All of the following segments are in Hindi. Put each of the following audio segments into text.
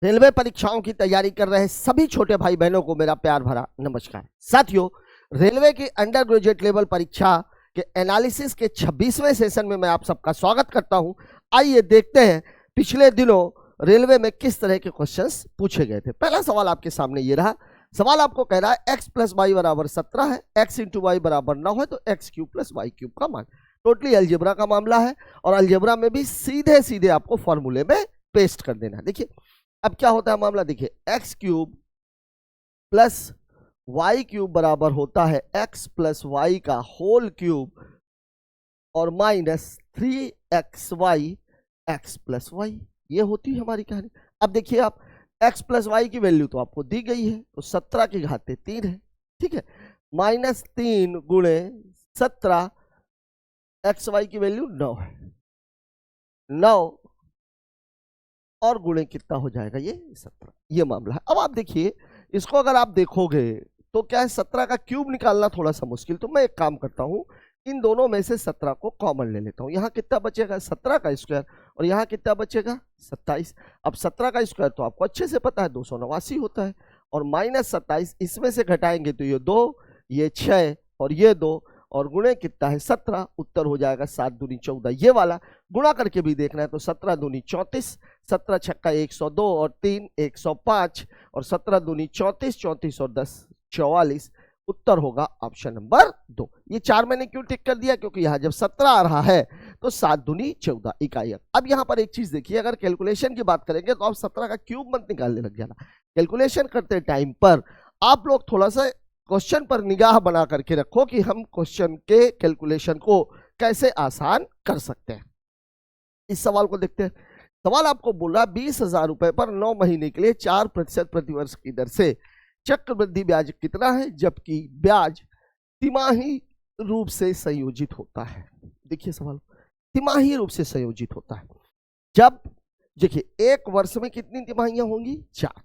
रेलवे परीक्षाओं की तैयारी कर रहे सभी छोटे भाई बहनों को मेरा प्यार भरा नमस्कार। साथियों, रेलवे की अंडर ग्रेजुएट लेवल परीक्षा के एनालिसिस के 26वें सेशन में मैं आप सबका स्वागत करता हूं। आइए देखते हैं पिछले दिनों रेलवे में किस तरह के क्वेश्चंस पूछे गए थे। पहला सवाल आपके सामने ये रहा। सवाल आपको कह रहा है x प्लस वाई बराबर 17 है, x इंटू वाई बराबर 9 है, तो x cube plus y cube का मान। टोटली अलजेब्रा का मामला है और अलजेब्रा में भी सीधे सीधे आपको फॉर्मूले में पेस्ट कर देना है। देखिए अब क्या होता है मामला, देखिए x cube plus y cube बराबर होता है एक्स प्लस वाई का होल क्यूब और minus 3xy x plus y. ये होती है हमारी कहानी। अब देखिए आप x प्लस वाई की वैल्यू तो आपको दी गई है, तो 17 की घाते 3 है, ठीक है, माइनस 3 गुणे 17, एक्स वाई की वैल्यू 9 है, 9 और गुणे कितना हो जाएगा, ये 17। ये मामला है। अब आप देखिए इसको अगर आप देखोगे तो क्या है, 17 का क्यूब निकालना थोड़ा सा मुश्किल, तो मैं एक काम करता हूं, इन दोनों में से 17 को कॉमन ले लेता हूं। यहाँ कितना बचेगा, 17 का स्क्वायर, और यहाँ कितना बचेगा, 27। अब 17 का स्क्वायर तो आपको अच्छे से पता है 289 होता है, और माइनस 27 इसमें से घटाएंगे तो ये 2, ये 6 और ये 2, और गुणे कितना है 17। उत्तर हो जाएगा 7 दूनी 14। ये वाला गुणा करके भी देखना है तो 17 दूनी 34, 17 छक्का 102 और 3 105, और 17 दूनी 34, 34 और 10 44। उत्तर होगा ऑप्शन नंबर 2। ये 4 मैंने क्यों टिक कर दिया, क्योंकि यहाँ जब 17 आ रहा है तो 7 दूनी 14 इकाई। अब यहाँ पर एक चीज देखिए, अगर कैलकुलेशन की बात करेंगे तो आप 17 का क्यूब मत निकालने लग जाना। कैलकुलेशन करते टाइम पर आप लोग थोड़ा सा क्वेश्चन पर निगाह बना करके रखो कि हम क्वेश्चन के कैलकुलेशन को कैसे आसान कर सकते हैं। इस सवाल को देखते हैं। सवाल आपको बोल रहा है 20,000 रुपए पर 9 महीने के लिए 4% प्रतिवर्ष की दर से चक्रवृद्धि ब्याज कितना है, जबकि ब्याज तिमाही रूप से संयोजित होता है। देखिए सवाल तिमाही रूप से संयोजित होता है। जब देखिए एक वर्ष में कितनी तिमाहियां होंगी, 4,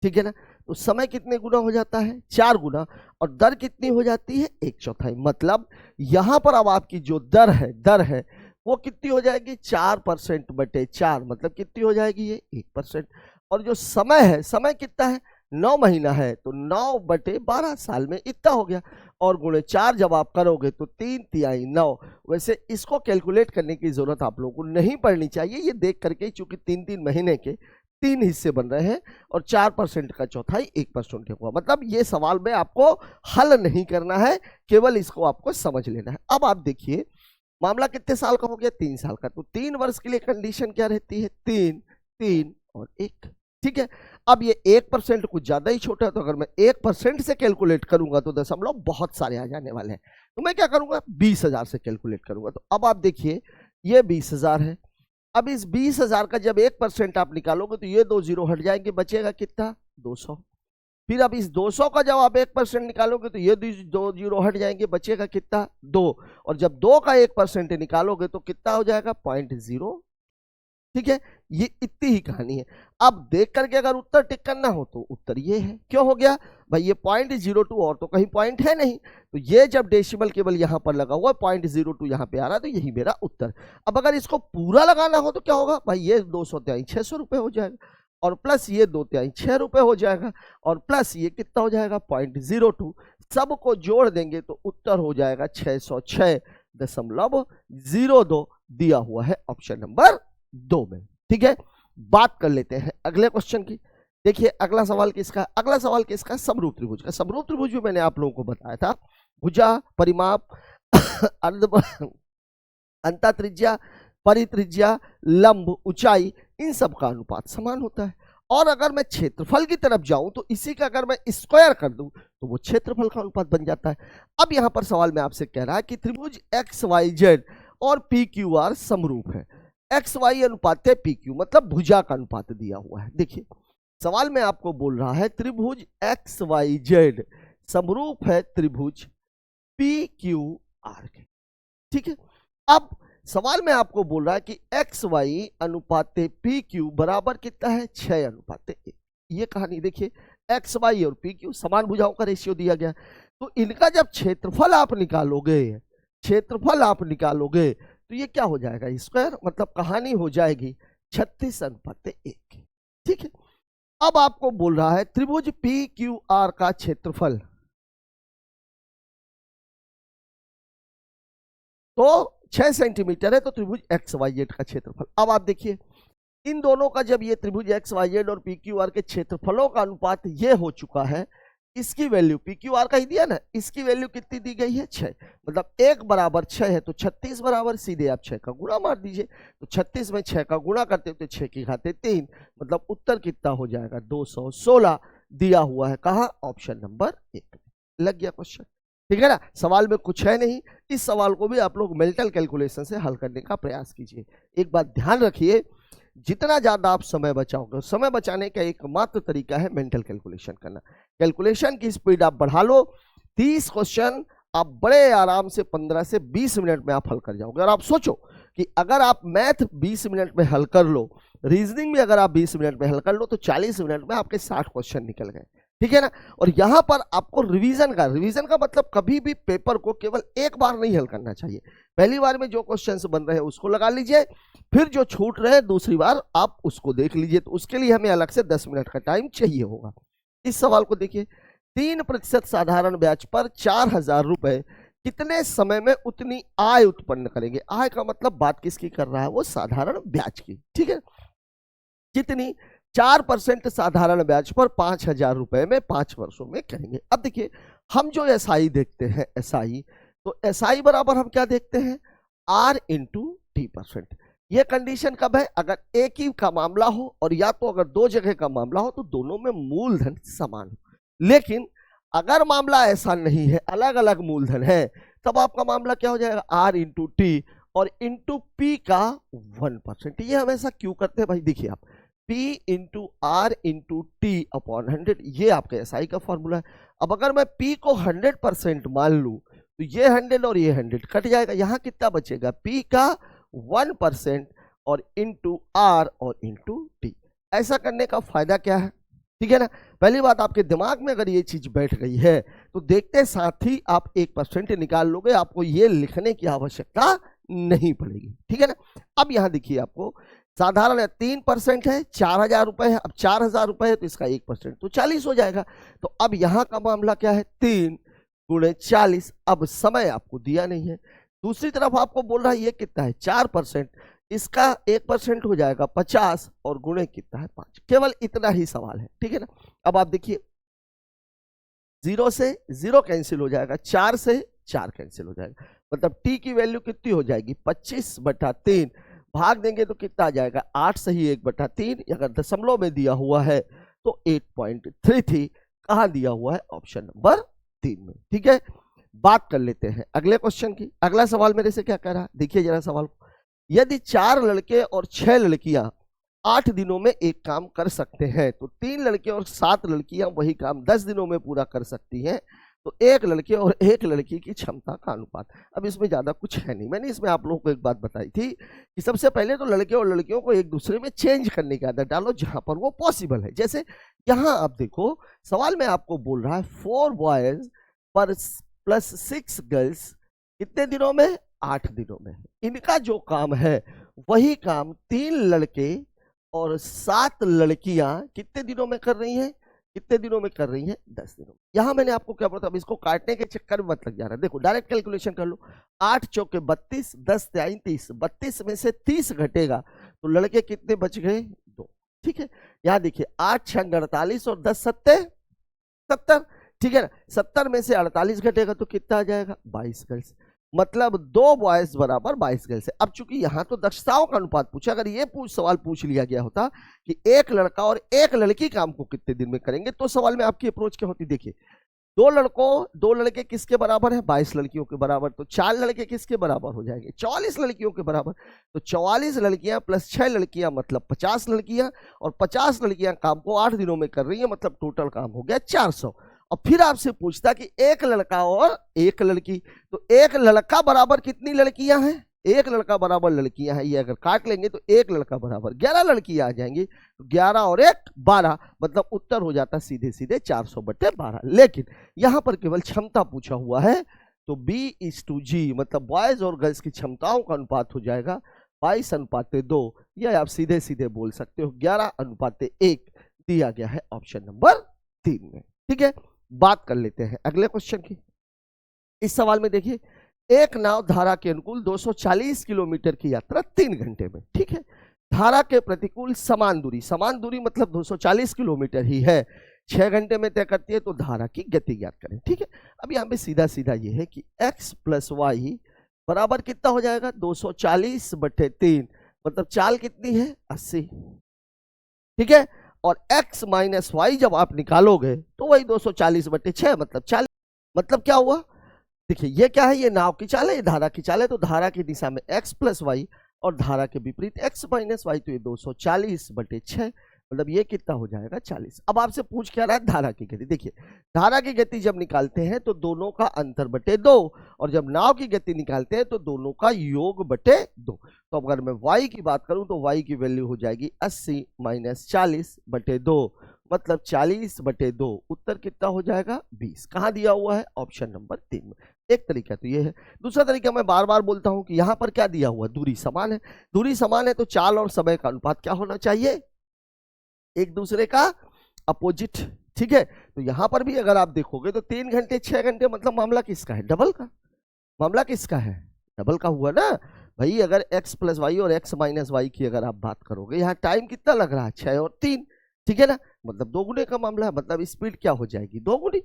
ठीक है ना, तो समय कितने गुना हो जाता है, 4 गुना, और दर कितनी हो जाती है, 1/4। मतलब यहां पर अब आपकी जो दर है वो कितनी हो जाएगी, 4% बटे 4, मतलब कितनी हो जाएगी, ये 1%। और जो समय है, समय कितना है, 9 महीना है, तो 9 बटे 12 साल में इतना हो गया, और गुणे 4 जब आप करोगे तो 3 तिहाई 9। वैसे इसको कैलकुलेट करने की जरूरत आप लोगों को नहीं पड़नी चाहिए, ये देख करके, चूंकि 3-3 महीने के 3 हिस्से बन रहे हैं और 4% का चौथाई 1% हुआ। मतलब ये सवाल में आपको हल नहीं करना है, केवल इसको आपको समझ लेना है। अब आप देखिए मामला कितने साल का हो गया, 3 साल का, तो 3 वर्ष के लिए कंडीशन क्या रहती है, 3, 3 और 1, ठीक है। अब ये 1% कुछ ज्यादा ही छोटा है, तो अगर मैं 1% से कैलकुलेट करूंगा तो दशमलव बहुत सारे आ जाने वाले हैं, तो मैं क्या करूंगा, 20,000 से कैलकुलेट करूंगा। तो अब आप देखिए ये 20,000 है। अब इस 20,000 का जब 1% आप निकालोगे तो ये 2 जीरो हट जाएंगे, बचेगा कितना, 200। फिर अब इस 200 का जब आप 1% निकालोगे तो ये 2 जीरो हट जाएंगे, बचेगा कितना, 2, और जब 2 का 1% निकालोगे तो कितना हो जाएगा, 0.0, ठीक है। ये इतनी ही कहानी है। अब देख करके अगर उत्तर टिक करना हो तो उत्तर ये है। क्यों हो गया भाई, ये 0.02 और तो कहीं पॉइंट है नहीं, तो ये जब डेसिमल केवल यहां पर लगा हुआ 0.02 यहां पे आ रहा है, तो यही मेरा उत्तर। अब अगर इसको पूरा लगाना हो तो क्या होगा भाई, ये 200 तिहाई 600 रुपए हो जाएगा, और प्लस ये 2 तिहाई 6 रुपए हो जाएगा, और प्लस ये कितना हो जाएगा, 0.02। सबको जोड़ देंगे तो उत्तर हो जाएगा 606.02 दिया हुआ है ऑप्शन नंबर 2 में, ठीक है। बात कर लेते हैं अगले क्वेश्चन की। देखिए अगला सवाल किसका, अगला सवाल किसका, समरूप त्रिभुज का। समरूप त्रिभुज भी मैंने आप लोगों को बताया था, भुजा, परिमाप, अर्ध अंतः त्रिज्या, परित्रिज्या, लंब, ऊंचाई, इन सब का अनुपात समान होता है। और अगर मैं क्षेत्रफल की तरफ जाऊं तो इसी का अगर मैं स्क्वायर कर दूं तो वो क्षेत्रफल का अनुपात बन जाता है। अब यहां पर सवाल में आपसे कह रहा है कि त्रिभुज XYZ और PQR समरूप है। XY अनुपात है PQ, मतलब भुजा का अनुपात दिया हुआ है। देखिए सवाल में आपको बोल रहा है त्रिभुज XYZ समरूप है त्रिभुज PQR के, ठीक है। अब सवाल में आपको बोल रहा है कि XY अनुपात PQ बराबर कितना है, 6:1। ये कहानी देखिए, XY और PQ समान भुजाओं का रेशियो दिया गया, तो इनका जब क्षेत्रफल आप निकालोगे तो ये क्या हो जाएगा, स्क्वायर, मतलब कहानी हो जाएगी 36:1, ठीक है। अब आपको बोल रहा है त्रिभुज पी क्यू आर का क्षेत्रफल, तो 6 सेंटीमीटर है, तो त्रिभुज एक्स वाई जेड का क्षेत्रफल। अब आप देखिए इन दोनों का जब ये त्रिभुज एक्स वाई जेड और पी क्यू आर के क्षेत्रफलों का अनुपात ये हो चुका है, इसकी वैल्यू पी क्यू आर का ही दिया ना, इसकी वैल्यू कितनी दी गई है 6, मतलब 1 बराबर 6 है, तो 36 बराबर सीधे आप 6 का गुणा मार दीजिए, तो 36 में 6 का गुणा करते तो 6 की घाते 3, मतलब उत्तर कितना हो जाएगा 216 दिया हुआ है, कहा ऑप्शन नंबर 1। लग गया क्वेश्चन, ठीक है ना। सवाल में कुछ है नहीं, इस सवाल को भी आप लोग मेंटल कैलकुलेशन से हल करने का प्रयास कीजिए। एक बात ध्यान रखिए, जितना ज्यादा आप समय बचाओगे, समय बचाने का एकमात्र तरीका है मेंटल कैलकुलेशन करना। कैलकुलेशन की स्पीड आप बढ़ा लो, 30 क्वेश्चन आप बड़े आराम से 15 से 20 मिनट में आप हल कर जाओगे। और आप सोचो कि अगर आप मैथ 20 मिनट में हल कर लो, रीजनिंग भी अगर आप 20 मिनट में हल कर लो, तो 40 मिनट में आपके 60 क्वेश्चन निकल गए, ठीक है ना। और यहां पर आपको रिवीजन का मतलब कभी भी पेपर को केवल एक बार नहीं हल करना चाहिए। पहली बार में जो क्वेश्चंस बन रहे हैं उसको लगा लीजिए, फिर जो छूट रहे दूसरी बार आप उसको देख लीजिए, तो उसके लिए हमें अलग से 10 मिनट का टाइम चाहिए होगा। इस सवाल को देखिए, 3% साधारण ब्याज पर 4000 रुपए कितने समय में उतनी आय उत्पन्न करेंगे। आय का मतलब बात किसकी कर रहा है, वो साधारण ब्याज की, ठीक है। कितनी, 4% साधारण ब्याज पर 5000 रुपए में 5 वर्षों में करेंगे। अब देखिए हम जो एसआई देखते हैं, एसआई, तो एसआई बराबर हम क्या देखते हैं, आर इंटू टी परसेंट। यह कंडीशन कब है, अगर एक ही का मामला हो और या तो अगर दो जगह का मामला हो तो दोनों में मूलधन समान हो। लेकिन अगर मामला ऐसा नहीं है, अलग अलग मूलधन है, तब आपका मामला क्या हो जाएगा, आर इंटू टी और इंटू पी का 1%। ये हमेशा क्यों करते हैं भाई, देखिए आप P into R into T upon 100, ये आपके एसआई का फॉर्मूला है। अब अगर मैं P को 100% मान लूं, तो ये 100 और ये 100 कट जाएगा, यहां कितना बचेगा, P का 1% और इंटू आर और इंटू टी। ऐसा करने का फायदा क्या है, ठीक है ना। पहली बात, आपके दिमाग में अगर ये चीज बैठ गई है तो देखते साथ ही आप 1% निकाल लोगे, आपको ये लिखने की आवश्यकता नहीं पड़ेगी, ठीक है ना। अब यहां देखिए, आपको साधारण 3% है, 4000 रुपए है, अब 4000 रुपए है तो इसका 1% तो 40 हो जाएगा। तो अब यहां का मामला क्या है, 3 गुणे 40। अब समय आपको दिया नहीं है, दूसरी तरफ आपको बोल रहा है ये कितना है 4%, इसका 1% हो जाएगा 50 और गुणे कितना है 5। केवल इतना ही सवाल है, ठीक है ना। अब आप देखिए 0 से 0 कैंसिल हो जाएगा, 4 से 4 कैंसिल हो जाएगा, मतलब टी की वैल्यू कितनी हो जाएगी 25/3, भाग देंगे तो कितना आ जाएगा 8 सही 1/3, अगर दशमलव में दिया हुआ है तो 8.33, कहां दिया हुआ है, ऑप्शन नंबर 3 में, ठीक है। बात कर लेते हैं अगले क्वेश्चन की। अगला सवाल मेरे से क्या कह रहा है, देखिए जरा सवाल को, यदि 4 लड़के और 6 लड़कियां 8 दिनों में एक काम कर सकते हैं, तो 3 लड़के और 7 लड़कियां वही काम 10 दिनों में पूरा कर सकती हैं, तो एक लड़के और एक लड़की की क्षमता का अनुपात। अब इसमें ज्यादा कुछ है नहीं, मैंने इसमें आप लोगों को एक बात बताई थी कि सबसे पहले तो लड़के और लड़कियों को एक दूसरे में चेंज करने की आदत डालो जहां पर वो पॉसिबल है। जैसे यहां आप देखो सवाल में आपको बोल रहा है 4 बॉयज पर प्लस 6 गर्ल्स कितने दिनों में, 8 दिनों में। इनका जो काम है वही काम 3 लड़के और 7 लड़कियां कितने दिनों में कर रही हैं, कितने दिनों में कर रही हैं, 10 दिनों में। यहां मैंने आपको क्या बताया, अब इसको काटने के चक्कर में मत लग जाना, देखो डायरेक्ट कैलकुलेशन कर लो, 8 चौके 32, 10 तिहाई 30, 32 में से 30 घटेगा तो लड़के कितने बच गए, 2, ठीक है। यहां देखिए 8 6 48 और 10 7 70, ठीक है ना। 70 में से 48 घटेगा तो कितना आ जाएगा 22 गर्ल्स, मतलब 2 बॉयज बराबर 22 गर्ल्स है। अब चूंकि यहां तो दक्षताओं का अनुपात पूछा, अगर ये सवाल पूछ लिया गया होता कि एक लड़का और एक लड़की काम को कितने दिन में करेंगे, तो सवाल में आपकी अप्रोच क्या होती, देखिए 2 लड़के किसके बराबर है, 22 लड़कियों के बराबर, तो 4 लड़के किसके बराबर हो जाएंगे, 44 लड़कियों के बराबर, तो 44 लड़कियां प्लस 6 लड़कियां मतलब 50 लड़कियां, और 50 लड़कियां काम को 8 दिनों में कर रही है, मतलब टोटल काम हो गया 400। और फिर आपसे पूछता कि एक लड़का और एक लड़की, तो एक लड़का बराबर कितनी लड़कियां हैं, एक लड़का बराबर लड़कियां हैं, ये अगर काट लेंगे तो एक लड़का बराबर 11 लड़कियां आ जाएंगी, तो 11 और 1 12, मतलब उत्तर हो जाता सीधे सीधे 400/12। लेकिन यहां पर केवल क्षमता पूछा हुआ है, तो B:G, मतलब बॉयज और गर्ल्स की क्षमताओं का अनुपात हो जाएगा 22:2, यह आप सीधे सीधे बोल सकते हो 11:1, दिया गया है ऑप्शन नंबर 3 में। ठीक है, बात कर लेते हैं अगले क्वेश्चन की। इस सवाल में देखिए, एक नाव धारा के अनुकूल 240 किलोमीटर की यात्रा 3 घंटे में, ठीक है, धारा के प्रतिकूल समान दूरी मतलब 240 किलोमीटर ही है, 6 घंटे में तय करती है, तो धारा की गति ज्ञात करें। ठीक है, अब यहाँ पे सीधा सीधा ये है कि x प्लस वाई बराबर कितना हो जाएगा, 240/3, मतलब चाल कितनी है, 80। ठीक है, और x माइनस वाई जब आप निकालोगे तो वही 240/6 मतलब 40। मतलब क्या हुआ, देखिए ये क्या है, ये नाव की चाल है, ये धारा की चाल है, तो धारा की दिशा में x प्लस वाई और धारा के विपरीत x माइनस वाई, तो ये 240/6 मतलब ये कितना हो जाएगा, 40। अब आपसे पूछ क्या रहा है, धारा की गति। देखिए धारा की गति जब निकालते हैं तो दोनों का अंतर बटे 2, और जब नाव की गति निकालते हैं तो दोनों का योग बटे 2। तो अगर मैं y की बात करूं तो y की वैल्यू हो जाएगी 80 माइनस 40/2 मतलब 40/2। उत्तर कितना हो जाएगा, 20। कहाँ दिया हुआ है, ऑप्शन नंबर 3 में। एक तरीका तो ये है। दूसरा तरीका मैं बार बार बोलता हूं कि यहाँ पर क्या दिया हुआ, दूरी समान है। दूरी समान है तो चाल और समय का अनुपात क्या होना चाहिए, एक दूसरे का अपोजिट। ठीक है, तो यहां पर भी अगर आप देखोगे तो 3 घंटे 6 घंटे मतलब मामला किसका है, डबल का। मामला किसका है, डबल का हुआ ना भाई। अगर x प्लस वाई और x माइनस वाई की अगर आप बात करोगे, यहाँ टाइम कितना लग रहा है, 6 और 3। ठीक है ना, मतलब 2 गुने का मामला है, मतलब स्पीड क्या हो जाएगी, 2 गुनी।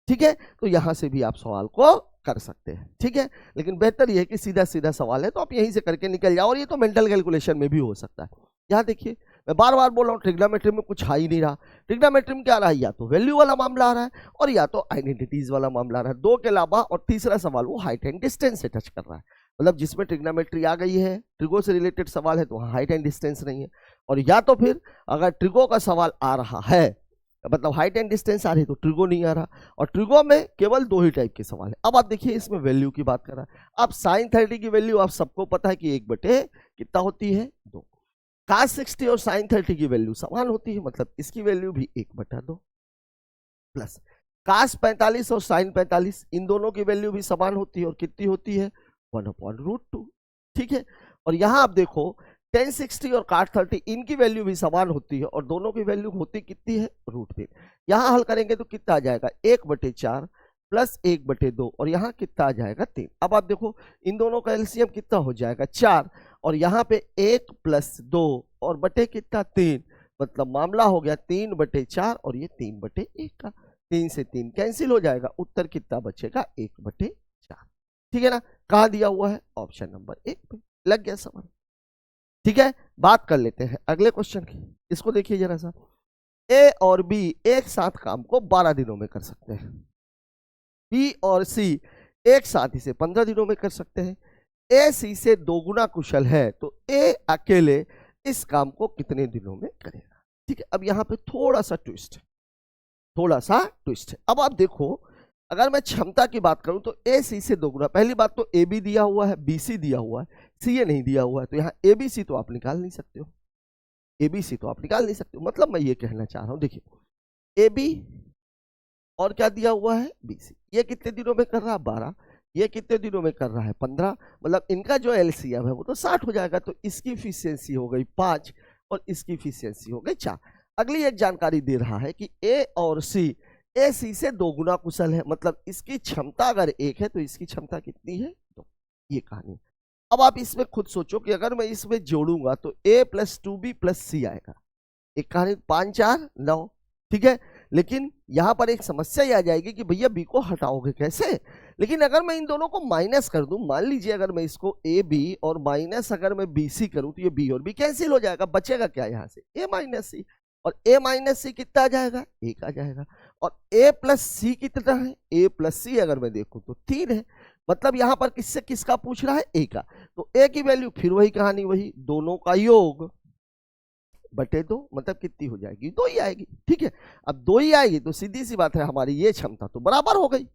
ठीक है, तो यहां से भी आप सवाल को कर सकते हैं। ठीक है, लेकिन बेहतर यह है कि सीधा सीधा सवाल है तो आप यहीं से करके निकल जाओ, और ये तो मेंटल कैलकुलेशन में भी हो सकता है। यहाँ देखिए मैं बार बार बोल रहा हूँ, ट्रिग्नोमेट्री में कुछ आ ही नहीं रहा। ट्रिग्नोमेट्री में क्या आ रहा है, या तो वैल्यू वाला मामला आ रहा है और या तो आइडेंटिटीज वाला मामला आ रहा है, दो के अलावा। और तीसरा सवाल वो हाइट एंड डिस्टेंस से टच कर रहा है, मतलब जिसमें ट्रिग्नोमेट्री आ गई है, ट्रिगो से रिलेटेड सवाल है तो वहाँ हाइट एंड डिस्टेंस नहीं है। और या तो फिर अगर ट्रिगो का सवाल आ रहा है, मतलब हाइट एंड डिस्टेंस आ रही है, तो ट्रिगो नहीं आ रहा। और ट्रिगो में केवल 2 ही टाइप के सवाल है। अब आप देखिए इसमें वैल्यू की बात कर रहा है। अब साइन 30 की वैल्यू आप सबको पता है कि 1/, कितना होती है, 2। cos 60 और sin 30 की वैल्यू समान होती है, मतलब इसकी वैल्यू भी 1/2 प्लस cos 45 और sin 45, इन दोनों की वैल्यू भी समान होती है, और कितनी होती है, 1/√2। ठीक है, और यहां आप देखो tan 60 और cos 30 इनकी वैल्यू भी समान होती है, और दोनों की वैल्यू होती कितनी है, √3। यहां हल करेंगे तो कितना आ जाएगा, 1/4 प्लस 1/2, और यहाँ कितना आ जाएगा, 3। अब आप देखो इन दोनों का एलसीएम कितना हो जाएगा, 4, और यहाँ पे 1 + 2 और बटे कितना, 3, मतलब मामला हो गया 3/4 और ये 3/1 का। 3 से 3 कैंसिल हो जाएगा, उत्तर कितना बचेगा, 1/4। ठीक है ना, कहाँ दिया हुआ है, ऑप्शन नंबर 1 पे। लग गया समझ। ठीक है, बात कर लेते हैं अगले क्वेश्चन की। इसको देखिए जरा सा, ए और बी एक साथ काम को 12 दिनों में कर सकते हैं, बी और सी एक साथ इसे 15 दिनों में कर सकते हैं। ए सी से 2 गुना कुशल है, तो ए अकेले इस काम को कितने दिनों में करेगा। ठीक है, अब यहाँ पे थोड़ा सा ट्विस्ट है। अब आप देखो, अगर मैं क्षमता की बात करूं तो ए सी से 2 गुना, पहली बात तो ए बी दिया हुआ है, बी सी दिया हुआ है, सी ए नहीं दिया हुआ है, तो यहाँ ए बी सी तो आप निकाल नहीं सकते हो, मतलब मैं ये कहना चाह रहा हूं, देखिए ए बी और क्या दिया हुआ है, बी सी। ये कितने दिनों में कर रहा है, 12। ये कितने दिनों में कर रहा है, 15। मतलब इनका जो एलसीएम है वो तो 60 हो जाएगा, तो इसकी इफिशियंसी हो गई 5 और इसकी इफिशियंसी हो गई 4। अगली एक जानकारी दे रहा है कि ए और सी, ए सी से 2 गुना कुशल है, मतलब इसकी क्षमता अगर 1 है तो इसकी क्षमता कितनी है, 2। ये कहानी। अब आप इसमें खुद सोचो कि अगर मैं इसमें जोड़ूंगा तो a + 2b + c आएगा। एक कहानी 5 4 9। ठीक है, लेकिन यहां पर एक समस्या ही आ जाएगी कि भैया बी को हटाओगे कैसे। लेकिन अगर मैं इन दोनों को माइनस कर दूं, मान लीजिए अगर मैं इसको ए बी और माइनस अगर मैं बी सी करूं, तो ये बी और बी कैंसिल हो जाएगा, बचेगा क्या यहाँ से, ए माइनस सी। और ए माइनस सी कितना आ जाएगा, 1 आ जाएगा। और ए प्लस सी कितना है, ए प्लस सी अगर मैं देखूं तो 3 है। मतलब यहां पर किससे किसका पूछ रहा है, ए का। तो ए की वैल्यू फिर वही कहानी, वही दोनों का योग बटे 2, मतलब कितनी हो जाएगी, 2 ही आएगी। ठीक है, अब 2 ही आएगी तो सीधी सी बात है, हमारी ये क्षमता तो बराबर हो गई।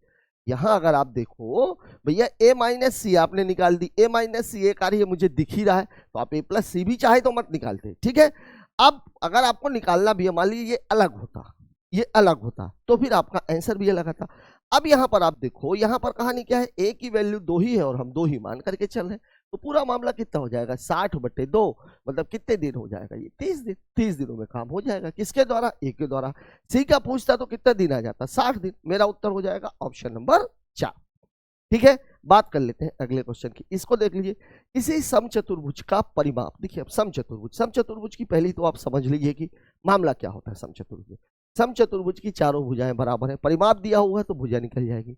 यहां अगर आप देखो भैया ए माइनस सी आपने निकाल दी, ए माइनस सी एक आ रही है, मुझे दिख ही रहा है, तो आप ए प्लस सी भी चाहे तो मत निकालते। ठीक है, अब अगर आपको निकालना भी है, मान लीजिए ये अलग होता तो फिर आपका आंसर भी अलग आता। अब यहां पर आप देखो, यहां पर कहानी क्या है, ए की वैल्यू 2 ही है और हम 2 ही मान करके चल रहे हैं, तो पूरा मामला कितना हो जाएगा 60/2, मतलब कितने दिन हो जाएगा ये 30 दिन। 30 दिनों में काम हो जाएगा। किसके द्वारा? ए के द्वारा। सी का पूछता तो कितना दिन आ जाता? 60 दिन। मेरा उत्तर हो जाएगा ऑप्शन नंबर 4। ठीक है, बात कर लेते हैं अगले क्वेश्चन की। इसको देख लीजिए, किसी समचतुर्भुज का परिमाप। देखिए अब समचतुर्भुज की पहली तो आप समझ लीजिए कि मामला क्या होता है समचतुर्भुज में। समचतुर्भुज की चारों भुजाएं बराबर है, परिमाप दिया हुआ है तो भुजा निकल जाएगी।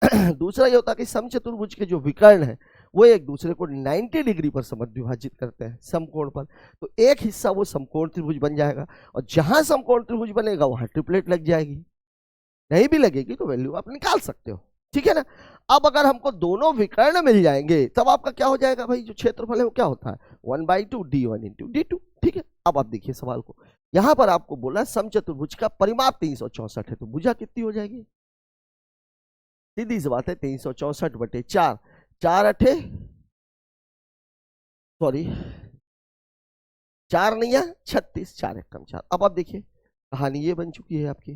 दूसरा ये होता है कि समचतुर्भुज के जो विकर्ण है वो एक दूसरे को 90 डिग्री पर समद्विभाजित करते हैं समकोण पर। तो एक हिस्सा वो समकोण त्रिभुज बन जाएगा, और जहां समकोण त्रिभुज बनेगा वहां ट्रिपलेट लग जाएगी। नहीं भी लगेगी तो वैल्यू आप निकाल सकते हो। ठीक है ना। अब अगर हमको दोनों विकर्ण मिल जाएंगे तब आपका क्या हो जाएगा भाई, जो क्षेत्रफल है वो क्या होता है 1/2 d1 × d2। ठीक है, अब आप देखिए सवाल को। यहां पर आपको बोला समचतुर्भुज का परिमाप 364 है, तो भुजा कितनी हो जाएगी? सीधी सी बात है 364/4। 4 अठे सॉरी 4 नहीं है 36, 4 एक कम 4। अब आप देखिए कहानी ये बन चुकी है आपकी।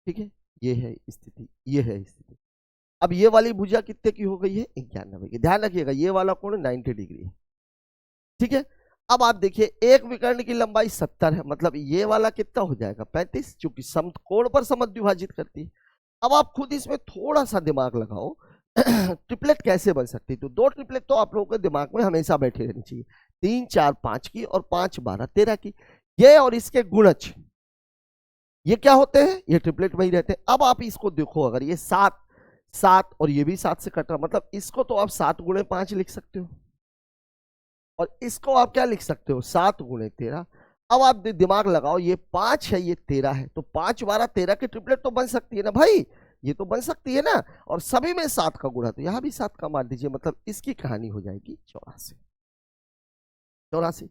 ठीक है, ये है स्थिति, ये है स्थिति। अब ये वाली भुजा कितने की हो गई है 91 की। ध्यान रखिएगा ये वाला कोण 90 डिग्री है। ठीक है, अब आप देखिए एक विकर्ण की लंबाई 70 है, मतलब ये वाला कितना हो जाएगा 35, क्योंकि समकोण पर समद्विभाजित करती है। अब आप खुद इसमें थोड़ा सा दिमाग लगाओ ट्रिपलेट कैसे बन सकती है। तो 2 ट्रिपलेट तो आप लोगों के दिमाग में हमेशा बैठे रहनी चाहिए, 3 4 5 की और 5 12 13 की। ये और इसके गुणज ये क्या होते हैं, ये ट्रिपलेट में ही रहते हैं। अब आप इसको देखो, अगर ये 7 7 और ये भी 7 से कट रहा, मतलब इसको तो आप 7 × 5 लिख सकते हो, और इसको आप क्या लिख सकते हो 7 × 13। अब आप दिमाग लगाओ, ये 5 है ये 13 है, तो 5 12 13 की ट्रिपलेट तो बन सकती है ना भाई, ये तो बन सकती है ना। और सभी में 7 का गुणा, तो यहां भी 7 का मार दीजिए, मतलब इसकी कहानी हो जाएगी 84। 84।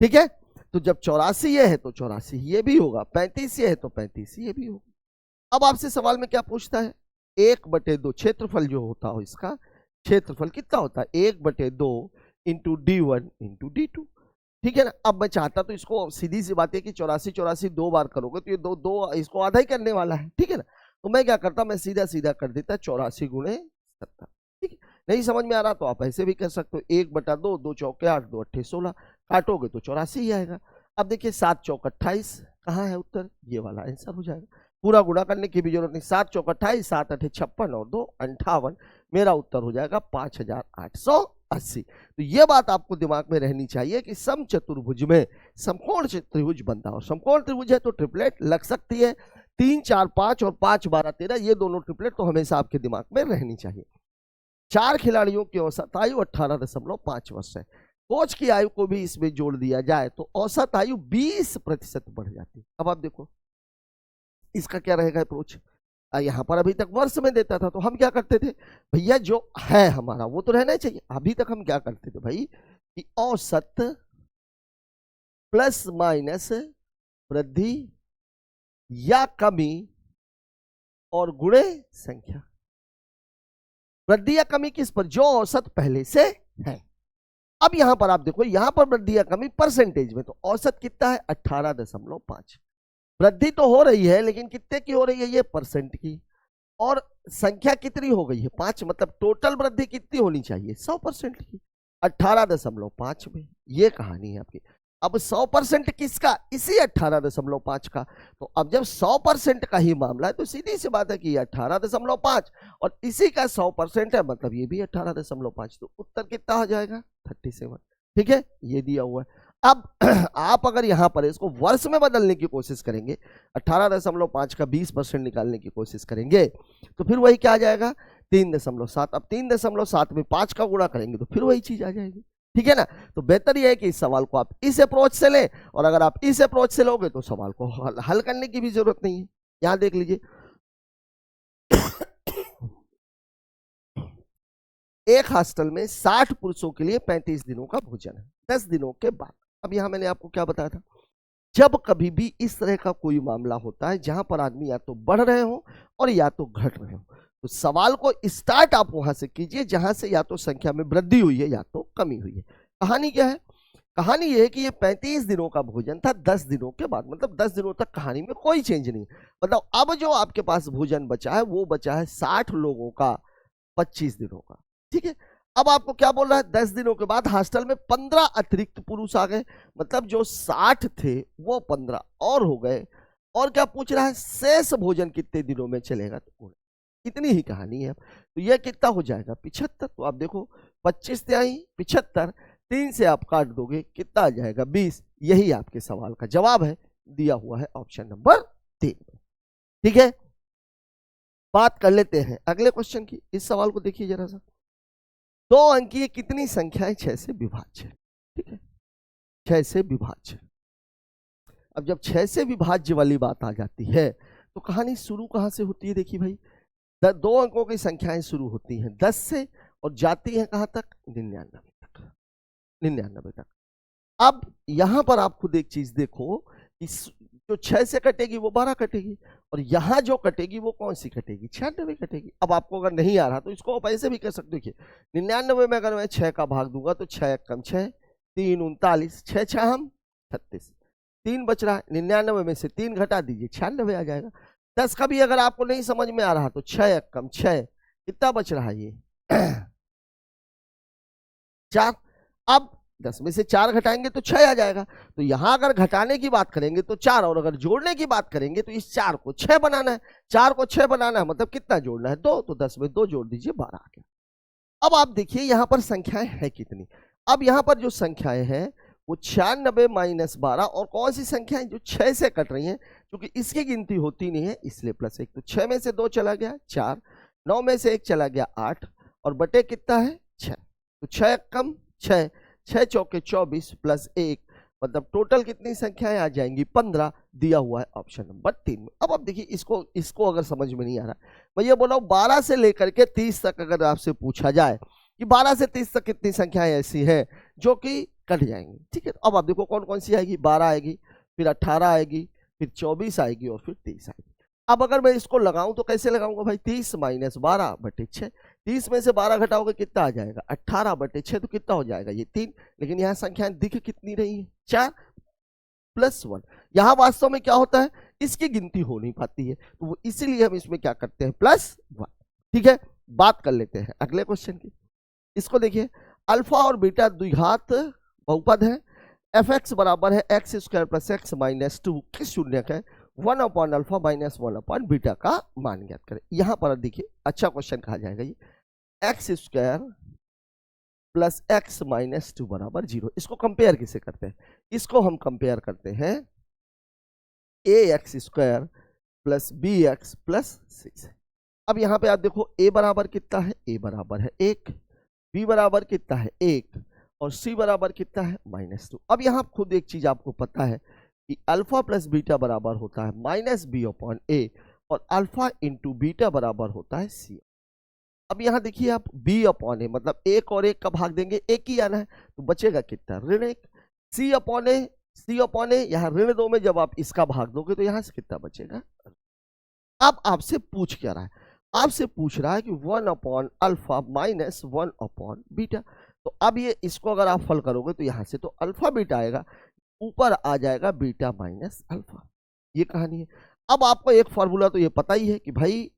ठीक है, तो जब 84 ये है तो 84 ये भी होगा, 35 ये है तो 35 ये भी होगा। अब आपसे सवाल में क्या पूछता है 1/2 क्षेत्रफल जो होता हो, इसका क्षेत्रफल कितना होता है 1/2 × d1 × d2। ठीक है ना। अब मैं चाहता तो इसको सीधी सी बात है कि 84 84 2 बार करोगे तो ये दो इसको आधा ही करने वाला है। ठीक है ना, तो मैं क्या करता, मैं सीधा सीधा कर देता 84 × 70। ठीक है, नहीं समझ में आ रहा तो आप ऐसे भी कर सकते हो 1/2, 2 चौके 8, 2 अट्ठे 16, काटोगे तो 84 ही आएगा। अब देखिए 7 चौक 28, कहाँ है उत्तर, ये वाला आंसर हो जाएगा। पूरा गुणा करने की भी जरूरत नहीं, 7 चौक 28, 7 अठे 56 और 2 58। मेरा उत्तर हो जाएगा 5880। तो ये बात आपको दिमाग में रहनी चाहिए कि समचतुर्भुज में समकोण त्रिभुज बनता है, और समकोण त्रिभुज है तो ट्रिपलेट लग सकती है। 3 4 5 और 5 12 13 ये दोनों ट्रिपलेट तो हमेशा आपके दिमाग में रहनी चाहिए। 4 खिलाड़ियों की औसत आयु 18.5 वर्ष है। कोच की आयु को भी इसमें जोड़ दिया जाए तो औसत आयु 20% बढ़ जाती है। अब आप देखो इसका क्या रहेगा अप्रोच। यहां पर अभी तक वर्ष में देता था तो हम क्या करते थे भैया, जो है हमारा वो तो रहना ही चाहिए। अभी तक हम क्या करते थे भाई कि औसत प्लस माइनस वृद्धि या कमी और गुणे संख्या। वृद्धि या कमी किस पर, जो औसत पहले से है। अब यहां पर आप देखो, यहां पर वृद्धि या कमी परसेंटेज में, तो औसत कितना है 18.5। वृद्धि तो हो रही है लेकिन कितने की हो रही है, ये परसेंट की। और संख्या कितनी हो गई है 5, मतलब टोटल वृद्धि कितनी होनी चाहिए 100% की, 18.5 में। ये कहानी है आपकी। अब 100% किसका, इसी 18.5 का। तो अब जब 100% का ही मामला है तो सीधी सी बात है कि ये 18.5 और इसी का 100% है, मतलब ये भी 18.5। तो उत्तर कितना हो जाएगा 37। ठीक है, ये दिया हुआ है। अब आप अगर यहां पर इसको वर्ष में बदलने की कोशिश करेंगे, 18.5 का 20% निकालने की कोशिश करेंगे तो फिर वही क्या आ जाएगा 3.7। अब 3.7 में 5 का गुणा करेंगे तो फिर वही चीज आ जाएगी। ठीक है ना। तो बेहतर यह है कि इस सवाल को आप इस अप्रोच से लें, और अगर आप इस अप्रोच से लोगे तो सवाल को हल करने की भी जरूरत नहीं है। यहां देख लीजिए एक हॉस्टल में 60 पुरुषों के लिए 35 दिनों का भोजन है 10 दिनों के बाद। अब यहां मैंने आपको क्या बताया था, जब कभी भी इस तरह का कोई मामला होता है जहां पर आदमी या तो बढ़ रहे हो और या तो घट रहे हो, तो सवाल को स्टार्ट आप वहां से कीजिए जहां से या तो संख्या में वृद्धि हुई है या तो कमी हुई है। कहानी क्या है, कहानी यह है कि ये 35 दिनों का भोजन था 10 दिनों के बाद, मतलब 10 दिनों तक कहानी में कोई चेंज नहीं। मतलब अब जो आपके पास भोजन बचा है वो बचा है 60 लोगों का 25 दिनों का। ठीक है, अब आपको क्या बोल रहा है, 10 दिनों के बाद हॉस्टल में 15 अतिरिक्त पुरुष आ गए, मतलब जो 60 थे वो 15 और हो गए। और क्या पूछ रहा है, शेष भोजन कितने दिनों में चलेगा, तो इतनी ही कहानी है। तो यह कितना हो जाएगा, 75। तो आप देखो 25 तिहाई 75, 3 से आप काट दोगे कितना आ जाएगा, 20। यही आपके सवाल का जवाब है, दिया हुआ है ऑप्शन नंबर 3 में। ठीक है, बात कर लेते हैं अगले क्वेश्चन की। इस सवाल को देखिए जरा सा, 2 अंकीय कितनी संख्याएं 6 से विभाज्य। ठीक है, 6 से विभाज्य। अब जब 6 से विभाज्य वाली बात आ जाती है तो कहानी शुरू कहां से होती है, देखिए भाई, 2 अंकों की संख्याएं शुरू होती हैं 10 से और जाती हैं कहां तक, 99 तक, 99 तक। अब यहां पर आप खुद एक चीज देखो कि जो 6 से कटेगी वो 12 कटेगी, और यहां जो कटेगी वो कौन सी कटेगी, 96 कटेगी। अब आपको अगर नहीं आ रहा तो इसको आप ऐसे भी कर सकते हो, देखिए 99 में अगर मैं 6 का भाग दूंगा तो 6 कम 6, 3 39, 6 6 हम 36, 3 बच रहा है, 99 में से 3 घटा दीजिए 96 आ जाएगा। 10 का भी अगर आपको नहीं समझ में आ रहा तो 6 कम 6, कितना बच रहा है ये 4। अब 10 में से 4 घटाएंगे तो 6 आ जाएगा। तो यहां अगर घटाने की बात करेंगे तो 4, और अगर जोड़ने की बात करेंगे तो इस 4 को 6 बनाना है, 4 को 6 बनाना है, मतलब कितना जोड़ना है, 2। तो 10 में 2 जोड़ दीजिए, 12 आ गया। अब आप देखिए यहां पर संख्याएं हैं कितनी। अब यहां पर जो संख्याएं हैं वो 96 माइनस 12, और कौन सी संख्याएं जो 6 से कट रही हैं, क्योंकि इसकी गिनती होती नहीं है इसलिए +1। तो 6 में से 2 चला गया 4, 9 में से 1 चला गया 8, और बटे कितना है 6। तो 6 कम 6, 6 चौके 24 प्लस 1, मतलब टोटल कितनी संख्याएं आ जाएंगी 15, दिया हुआ है ऑप्शन नंबर 3 में। अब आप देखिए इसको अगर समझ में नहीं आ रहा, मैं ये बोला 12 से लेकर के 30 तक अगर आपसे पूछा जाए कि 12 से 30 तक कितनी संख्याएं ऐसी हैं जो कि कट जाएंगी। ठीक है, तो अब आप देखो कौन कौन सी आएगी, 12 आएगी, फिर 18 आएगी, फिर 24 आएगी, और फिर 30 आएगी। अब अगर मैं इसको लगाऊं तो कैसे लगाऊंगा भाई, 30 माइनस 12 बटे 6, 30 में से 12 घटाओगे कितना आ जाएगा 18 बटे 6, तो कितना हो जाएगा ये 3। लेकिन यहाँ संख्याएं दिख कितनी रही है, 4 प्लस 1। यहाँ वास्तव में क्या होता है, इसकी गिनती हो नहीं पाती है, तो इसीलिए हम इसमें क्या करते हैं +1। ठीक है, बात कर लेते हैं अगले क्वेश्चन की। इसको देखिए, अल्फा और बीटा द्विघात बहुपद है, fx बराबर है x² प्लस x माइनस 2 किस शून्यक है, 1 अल्फा माइनस 1 बीटा का मान ज्ञात करें। यहां पर देखिए अच्छा क्वेश्चन कहा जाएगा ये, x² प्लस x माइनस 2 बराबर 0। इसको कंपेयर किसे करते हैं, इसको हम कंपेयर करते हैं ax² प्लस bx प्लस 6। अब यहां पे आप देखो a बराबर कितना है, a बराबर है 1, b बराबर कितना है 1, और c बराबर कितना है -2। अब यहां खुद एक चीज आपको पता है कि अल्फा प्लस बीटा बराबर होता है -b/a, और अल्फा इंटू बीटा बराबर होता है c। अब यहां देखिए आप b/a, मतलब 1 और 1 का भाग देंगे, 1 ही आना है, तो बचेगा कितना ऋण 1, c/a यहाँ ऋण 2 में जब आप इसका भाग दोगे तो यहां से कितना बचेगा। अब आपसे पूछ क्या रहा है, आपसे पूछ रहा है कि 1 अल्फा माइनस 1 बीटा। तो अब ये इसको अगर आप फल करोगे तो यहां से तो अल्फा बीटा आएगा, ऊपर आ जाएगा बीटा माइनस अल्फा। ये कहानी है। अब आपको एक फॉर्मूला तो ये पता ही है कि भाई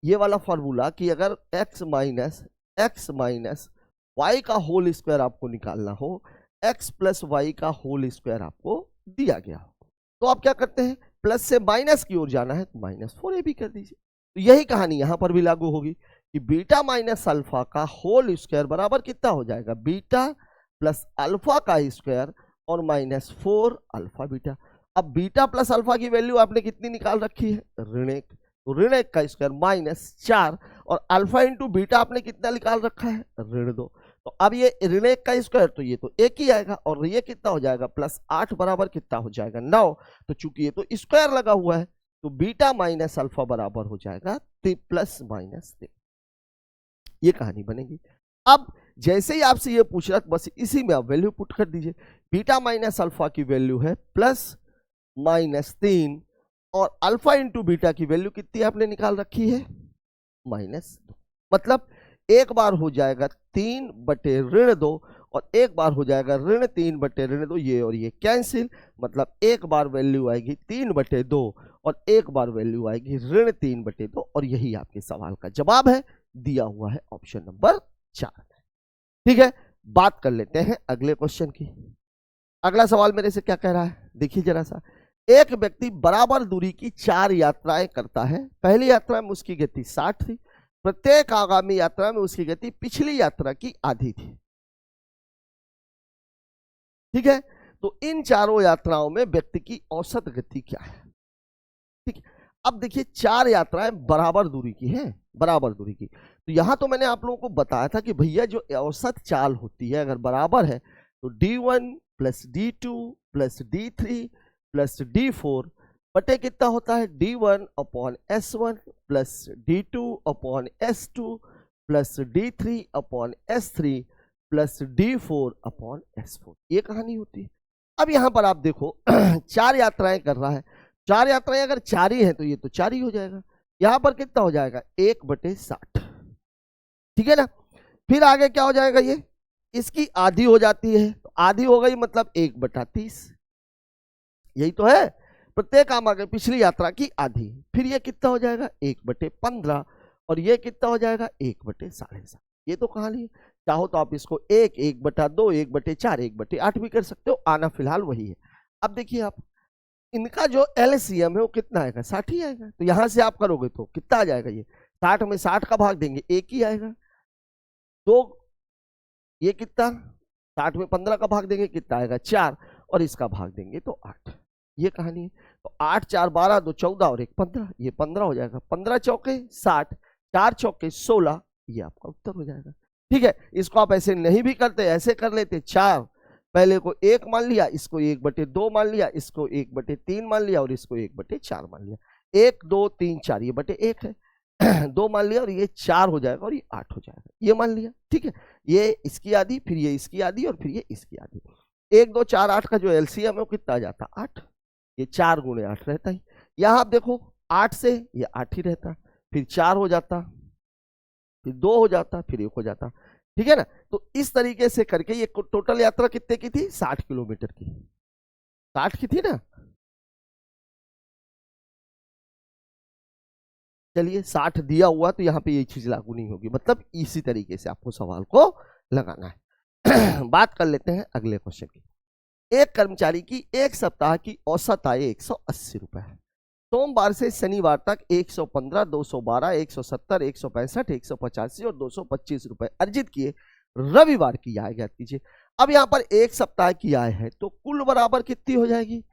ये वाला फॉर्मूला कि अगर x माइनस वाई का होल स्क्वायर आपको निकालना हो, x प्लस वाई का होल स्क्वायर आपको दिया गया हो, तो आप क्या करते हैं, प्लस से माइनस की ओर जाना है तो -4a भी कर दीजिए। तो यही कहानी यहां पर भी लागू होगी कि बीटा माइनस अल्फा का होल स्क्वायर बराबर कितना हो जाएगा, बीटा प्लस अल्फा का स्क्वायर और -4 अल्फा बीटा। अब बीटा प्लस अल्फा की वैल्यू आपने कितनी निकाल रखी है, ऋण 1, तो ऋण 1 का स्क्वायर -4, और अल्फा इंटू बीटा आपने कितना निकाल रखा है, ऋण 2। तो अब ये ऋण 1 का स्क्वायर तो ये तो 1 ही आएगा, और ये कितना हो जाएगा +8 बराबर कितना हो जाएगा 9। तो चूंकि ये तो स्क्वायर लगा हुआ है तो बीटा माइनस अल्फा बराबर हो जाएगा +3। ये कहानी बनेगी। अब जैसे ही आपसे ये पूछ रहा बस इसी में आप वैल्यू पुट कर दीजिए। बीटा माइनस अल्फा की वैल्यू है +-3, और अल्फा इंटू बीटा की वैल्यू कितनी आपने निकाल रखी है, -2। मतलब एक बार हो जाएगा 3/2, और एक बार हो जाएगा ऋण 3/2। ये और ये कैंसिल, मतलब एक बार वैल्यू आएगी 3/2 और एक बार वैल्यू आएगी ऋण 3/2, और यही आपके सवाल का जवाब है, दिया हुआ है ऑप्शन नंबर 4। ठीक है, बात कर लेते हैं अगले क्वेश्चन की। अगला सवाल मेरे से क्या कह रहा है, देखिए जरा सा। एक व्यक्ति बराबर दूरी की 4 यात्राएं करता है। पहली यात्रा में उसकी गति 60 थी, प्रत्येक आगामी यात्रा में उसकी गति पिछली यात्रा की आधी थी। ठीक है, तो इन चारों यात्राओं में व्यक्ति की औसत गति क्या है। ठीक है, अब देखिए 4 यात्राएं बराबर दूरी की हैं, बराबर दूरी की। तो यहां तो मैंने आप लोगों को बताया था कि भैया जो औसत चाल होती है अगर बराबर है तो D1 plus D2 plus D3 plus D4 बटे कितना होता है D1 upon S1 plus D2 upon S2 plus D3 upon S3 plus D4 upon S4। ये कहानी होती है। अब यहां पर आप देखो 4 यात्राएं कर रहा है, 4 यात्राएं अगर 4 ही है तो ये तो 4 ही हो जाएगा। यहां पर कितना हो जाएगा 1/60। ठीक है ना, फिर आगे क्या हो जाएगा, ये इसकी आधी हो जाती है, तो आधी हो गई मतलब 1/30। यही तो है, प्रत्येक आम आगे पिछली यात्रा की आधी। फिर ये कितना हो जाएगा 1/15 और ये कितना हो जाएगा 1/7.5। ये तो कहानी है। चाहो तो आप इसको 1, 1/2, 1/4, 1/8 भी कर सकते हो, आना फिलहाल वही है। अब देखिए आप, इनका जो एलसीएम है वो कितना आएगा 60 ही आएगा। तो यहां से आप करोगे तो कितना आ जाएगा, ये 60 में 60 का भाग देंगे 1 ही आएगा। तो ये कितना 60 में 15 का भाग देंगे कितना आएगा 4 और इसका भाग देंगे तो 8। ये कहानी है। तो 8 4 12 2 14 और 1 15, ये 15 हो जाएगा। 15 चौके 60, 4 चौके 16, ये आपका उत्तर हो जाएगा। ठीक है, इसको आप ऐसे नहीं भी करते, ऐसे कर लेते। 4 पहले को 1 मान लिया, इसको 1/2 मान लिया, इसको 1/3 मान लिया और इसको 1/4 मान लिया। 1 2 3 4 ये बटे 1 है 2 मान लिया और ये 4 हो जाएगा और ये 8 हो जाएगा, ये मान लिया। ठीक है, ये इसकी आधी, फिर ये इसकी आधी और फिर ये इसकी आधी। 1 2 4 8 का जो एलसीएम है वो कितना आ जाता 8। ये 4 गुणे 8 रहता ही। यहां आप देखो 8 से ये 8 ही रहता, फिर 4 हो जाता, फिर 2 हो जाता, फिर 1 हो जाता। ठीक है ना, तो इस तरीके से करके ये टोटल यात्रा कितने की थी 60 किलोमीटर की, 60 की थी ना। चलिए 60 दिया हुआ तो यहाँ पे ये चीज लागू नहीं होगी, मतलब इसी तरीके से आपको सवाल को लगाना है। बात कर लेते हैं अगले क्वेश्चन की। एक कर्मचारी की एक सप्ताह की औसत आय 180 रुपए है। सोमवार से शनिवार तक 115, 212, 170, 165, 185 और 225 रुपए अर्जित किए। रविवार की आय ज्ञात कीजिए। अब यहाँ पर एक सप्ताह की आय है तो कुल बराबर कितनी हो जाएगी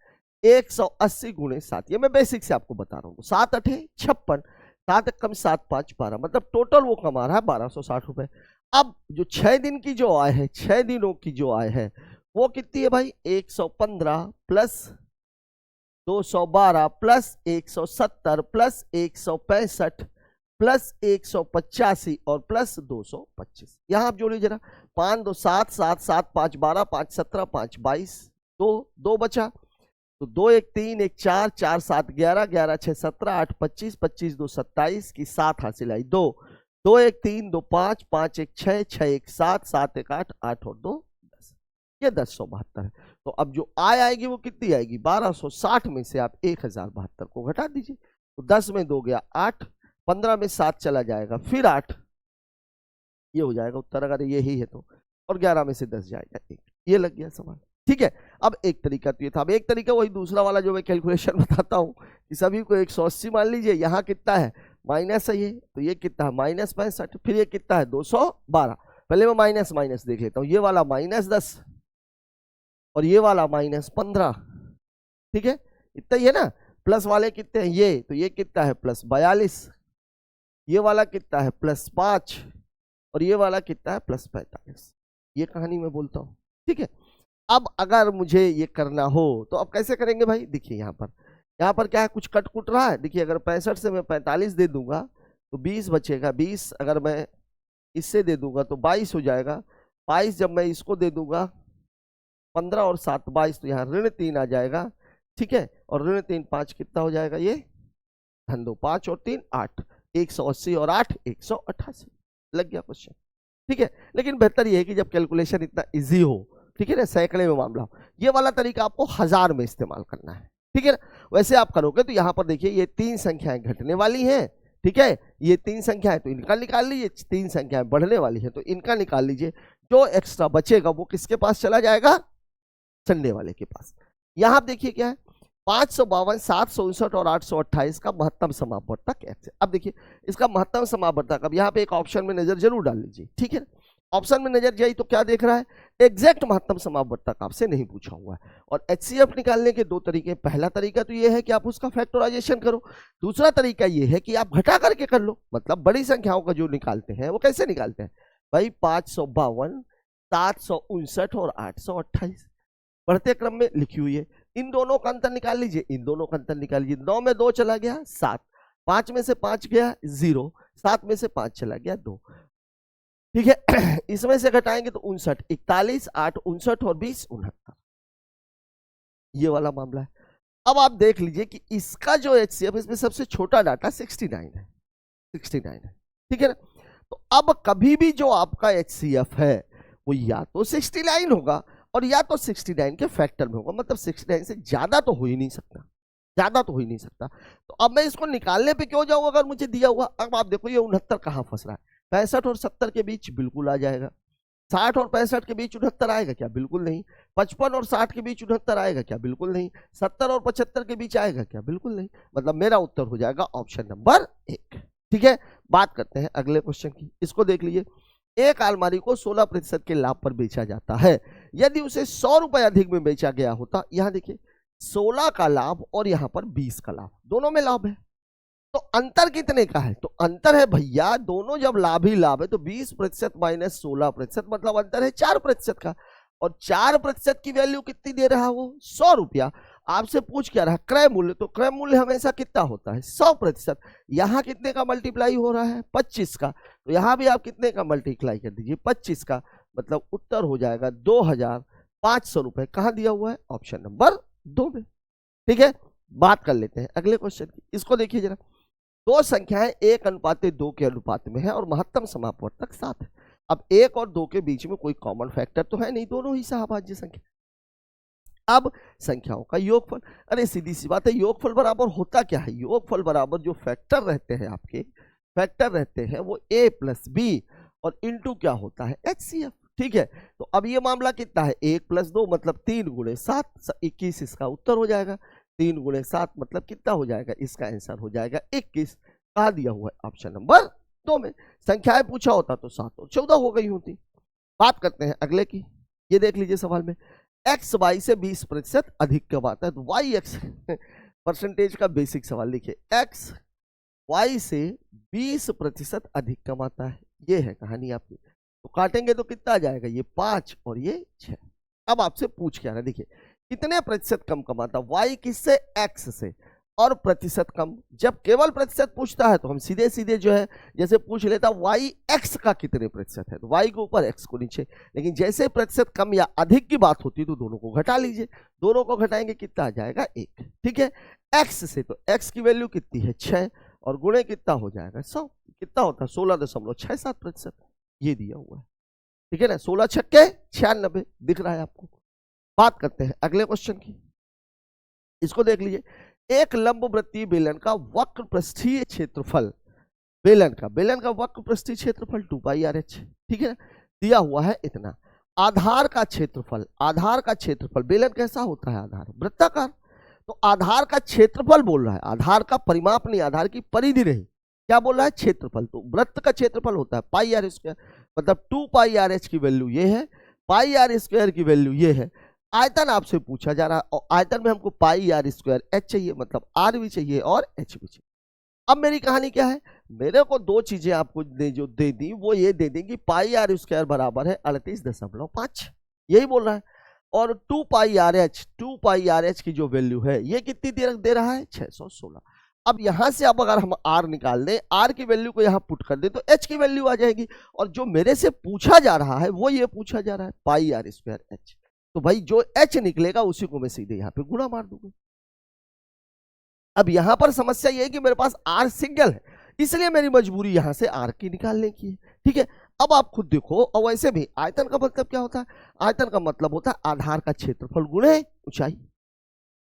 180 गुणे 7। ये मैं बेसिक से आपको बता रहा हूँ। 7 8 56, 7 कम 7 5 12, मतलब टोटल वो कमा रहा है 1260 रुपए। अब जो 6 दिन की जो आय है, 6 दिनों की जो आय है वो कितनी है भाई 115 प्लस 212 प्लस 170 प्लस 165 प्लस 185 और प्लस 225। यहां आप जोड़िए जरा, 5 2 7 7 7 5 12 5 17 5 22, 2 2 बचा तो 2 1 3 1 4 4 7 11 11 6 17 8 25 25 2 27 की 7 हासिल आई। 2 2 1 3 2 5 5 1 6 6 1 7 7 1 8 8 और 2 10, ये 1072 है। तो अब जो आय आएगी वो कितनी आएगी 1260 में से आप 1072 को घटा दीजिए। तो 10 में 2 गया 8, 15 में 7 चला जाएगा फिर 8, ये हो जाएगा उत्तर अगर यही है तो, और 11 में से 10 जाएगा 1। ये लग गया सवाल। ठीक है, अब एक तरीका तो ये था। अब एक तरीका वही दूसरा वाला जो मैं कैलकुलेशन बताता हूँ कि सभी को 180 मान लीजिए। यहाँ कितना है माइनस है ये, तो ये कितना है -65, फिर ये कितना है 212। पहले मैं माइनस माइनस देख लेता हूँ। ये वाला -10 और ये वाला -15। ठीक है, इतना ही है ना। प्लस वाले कितने हैं ये, तो ये कितना है +42, ये वाला कितना है +5 और ये वाला कितना है +45। ये कहानी मैं बोलता हूँ। ठीक है, अब अगर मुझे ये करना हो तो अब कैसे करेंगे भाई, देखिए यहाँ पर क्या है कुछ कट कुट रहा है। देखिए अगर 65 से मैं 45 दे दूंगा तो 20 बचेगा, 20 अगर मैं इससे दे दूंगा तो 22 हो जाएगा, 22 जब मैं इसको दे दूंगा 15 और 7 22, तो यहाँ -3 आ जाएगा। ठीक है, और -3 5 कितना हो जाएगा ये धन 2 5 और 3 8, 180 और 8 188। लग गया क्वेश्चन। ठीक है, लेकिन बेहतर ये है कि जब कैलकुलेशन इतना इजी हो, ठीक है ना, सैकड़े में मामला हो, ये वाला तरीका आपको 1000 में इस्तेमाल करना है। ठीक है ना, वैसे आप करोगे तो यहाँ पर देखिए ये 3 संख्याएं घटने वाली हैं। ठीक है, ये 3 संख्याएं तो इनका निकाल लीजिए, 3 संख्याएं बढ़ने वाली है तो इनका निकाल लीजिए। जो एक्स्ट्रा बचेगा वो किसके पास चला जाएगा, संडे वाले के पास। यहां आप देखिए क्या है, 552, 759 और 828 का महत्तम समापवर्तक एक्स है। अब देखिए इसका महत्तम समापवर्तक, अब यहाँ पे एक ऑप्शन में नजर जरूर डाल लीजिए, ठीक है। ऑप्शन में नजर जाई तो क्या देख रहा है, एग्जैक्ट महत्तम समापवर्तक आपसे नहीं पूछा हुआ है। और एचसीएफ निकालने के दो तरीके, पहला तरीका तो ये है कि आप उसका फैक्टराइजेशन करो, दूसरा तरीका ये है कि आप घटा करके कर लो। मतलब बड़ी संख्याओं का जो निकालते हैं वो कैसे निकालते हैं भाई, 552, 759 और 828 बढ़ते क्रम में लिखी हुई है। इन दोनों का अंतर निकाल लीजिए, इन दोनों का अंतर निकाल लीजिए। 9 में 2 चला गया 7, 5 में से 5 गया 0, 7 में से 5 चला गया 2, ठीक है। इसमें से घटाएंगे तो 59, 41, 8, 59 और 20, 69, ये वाला मामला है। अब आप देख लीजिए कि इसका जो एचसीएफ, इसमें सबसे छोटा डाटा 69 है, 69 है, ठीक है ना। तो अब कभी भी जो आपका एचसीएफ है वो या तो 69 होगा और या तो 69 के फैक्टर में होगा, मतलब 69 से ज्यादा तो हो ही नहीं सकता, ज्यादा तो हो ही नहीं सकता। तो अब मैं इसको निकालने पे क्यों जाऊंगा अगर मुझे दिया हुआ। अब आप देखो ये 69 कहाँ फंस रहा है, 65 और 70 के बीच बिल्कुल आ जाएगा, 60 और 65 के बीच 69 आएगा क्या, बिल्कुल नहीं। 55 और 60 के बीच 69 आएगा क्या, बिल्कुल नहीं। 70 और 75 के बीच आएगा क्या, बिल्कुल नहीं। मतलब मेरा उत्तर हो जाएगा ऑप्शन नंबर 1, ठीक है। बात करते हैं अगले क्वेश्चन की, इसको देख लीजिए। एक अलमारी को 16% के लाभ पर बेचा जाता है, यदि उसे 100 रुपए अधिक में बेचा गया होता। यहां देखिए 16 का लाभ और यहां पर 20 का लाभ, दोनों में लाभ है, तो अंतर कितने का है, तो अंतर है भैया, दोनों जब लाभ ही लाभ है तो 20% माइनस 16%, मतलब अंतर है 4% का। और 4% की वैल्यू कितनी दे रहा है वो, 100 रुपया। आपसे पूछ क्या रहा, क्रय मूल्य, तो क्रय मूल्य हमेशा कितना होता है 100%। यहां कितने का मल्टीप्लाई हो रहा है 25 का, तो यहां भी आप कितने का मल्टीप्लाई कर दीजिए 25 का, मतलब उत्तर हो जाएगा 2500 रुपए। कहां दिया हुआ है, ऑप्शन नंबर 2 में, ठीक है। बात कर लेते हैं अगले क्वेश्चन की, इसको देखिए जरा। दो संख्याएं 1:2 के अनुपात में है और महत्तम समापवर्तक 7 है। अब 1 और 2 के बीच में कोई कॉमन फैक्टर तो है नहीं, दोनों ही सहभाज्य संख्या। अब संख्याओं का योगफल, अरे सीधी सी बात है, योगफल बराबर होता क्या है, योगफल बराबर जो फैक्टर रहते हैं आपके, फैक्टर रहते हैं वो a प्लस बी और इंटू क्या होता है एचसीएफ, ठीक है। तो अब ये मामला कितना है, 1 + 2 मतलब 3 × 7, 21 इसका उत्तर हो जाएगा। 3 × 7 मतलब कितना हो जाएगा, इसका आंसर हो जाएगा 21। कहा दिया हुआ है, ऑप्शन नंबर 2 में। संख्याएं पूछा होता तो 7 और 14 हो गई होती। बात करते हैं अगले की, ये देख लीजिए सवाल में, x y से 20% अधिक कब आता है, तो y x परसेंटेज का बेसिक सवाल लिखिए, x y से 20% अधिक कम आता है, ये है कहानी आपकी। तो काटेंगे तो कितना आ जाएगा, ये 5 और ये 6। अब आपसे पूछ क्या रहा, देखिए कितने प्रतिशत कम कमाता, y किससे, x से, और प्रतिशत कम। जब केवल प्रतिशत पूछता है तो हम सीधे सीधे जो है जैसे पूछ लेता y x का कितने प्रतिशत है, तो y के ऊपर x को नीचे। लेकिन जैसे प्रतिशत कम या अधिक की बात होती है तो दोनों को घटा लीजिए, दोनों को घटाएंगे कितना आ जाएगा 1, ठीक है। x से, तो x की वैल्यू कितनी है 6 और गुणे कितना हो जाएगा 100, कितना होता है 16.67%, ये दिया हुआ है, ठीक है ना। 16 छक्के 96 दिख रहा है आपको। बात करते हैं अगले क्वेश्चन की, इसको देख लीजिए। एक लंबवृत्तीय बेलन का वक्र पृष्ठीय क्षेत्रफल, बेलन का वक्र पृष्ठीय क्षेत्रफल 2πRh, ठीक है, दिया हुआ है इतना। आधार का क्षेत्रफल, बेलन कैसा होता है आधार, वृत्ताकार, तो आधार का क्षेत्रफल बोल रहा है, आधार का परिमाप नहीं, आधार की परिधि नहीं, क्या बोल रहा है क्षेत्रफल। तो वृत्त का क्षेत्रफल होता है πr², मतलब 2πRh की वैल्यू ये है, πr² की वैल्यू ये है। आयतन आपसे पूछा जा रहा है और आयतन में हमको πr² h चाहिए, मतलब r भी चाहिए और h भी चाहिए। अब मेरी कहानी क्या है, मेरे को दो चीजें आपको जो दे दी वो ये दे देंगी, πr² बराबर है 38.5, यही बोल रहा है। और 2πRh की जो वैल्यू है ये कितनी दे रहा है 616। अब यहां से अब अगर हम r निकाल दें, r की वैल्यू को यहां पुट कर दें तो h की वैल्यू आ जाएगी। और जो मेरे से पूछा जा रहा है वो ये पूछा जा रहा है πr² h, तो भाई जो h निकलेगा उसी को मैं सीधे यहाँ पे गुणा मार दूंगा। अब यहां पर समस्या ये है कि मेरे पास r सिंगल है, इसलिए मेरी मजबूरी यहां से r की निकालने की है, ठीक है। अब आप खुद देखो, और वैसे भी आयतन का मतलब क्या होता है, आयतन का मतलब होता है आधार का क्षेत्रफल गुणे ऊंचाई,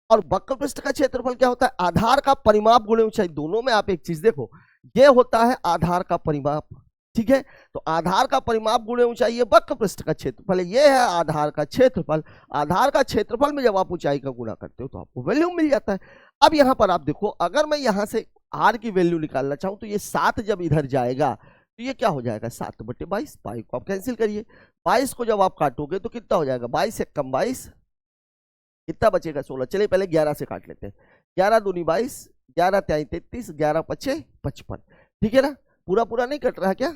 और वक्र पृष्ठ का क्षेत्रफल क्या होता है, आधार का परिमाप गुणे ऊंचाई। दोनों में आप एक चीज देखो, ये होता है आधार का परिमाप, ठीक है, तो आधार का परिमाप गुणे ऊंचाई, ये वक्र पृष्ठ का क्षेत्रफल है, ये है आधार का क्षेत्रफल। आधार का क्षेत्रफल में जब आप ऊंचाई का गुणा करते हो तो आपको वैल्यू मिल जाता है। अब यहाँ पर आप देखो, अगर मैं यहाँ से आर की वैल्यू निकालना चाहूँ तो ये 7 जब इधर जाएगा तो ये क्या हो जाएगा, 7/22। पाई को आप कैंसिल करिए, 22 को जब आप काटोगे तो कितना हो जाएगा, 22 एक कम 22, कितना बचेगा 16। चलिए पहले 11 से काट लेते हैं, 11 दूनी 22, 11 त्याई 33, 11 पचे 55, ठीक है ना। पूरा पूरा नहीं कट रहा क्या,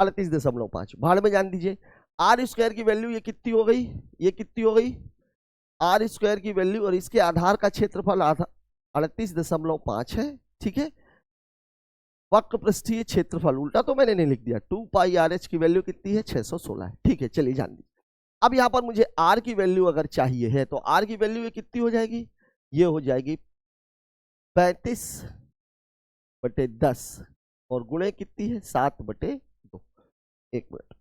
38.5 भाड़ में जान दीजिए। आर स्क्वायर की वैल्यू ये कितनी हो गई, ये कितनी हो गई, आर स्क्वायर की वैल्यू और इसके आधार का क्षेत्रफल 38.5 है, ठीक है। वक्र पृष्ठीय क्षेत्रफल उल्टा तो मैंने नहीं लिख दिया, 2 पाई आर एच की वैल्यू कितनी है, 616 है, ठीक है। चलिए जान दीजिए। अब यहाँ पर मुझे आर की वैल्यू अगर चाहिए है तो आर की वैल्यू ये कितनी हो जाएगी, ये हो जाएगी 35/10 और गुणे कितनी है 7/2। एक मिनट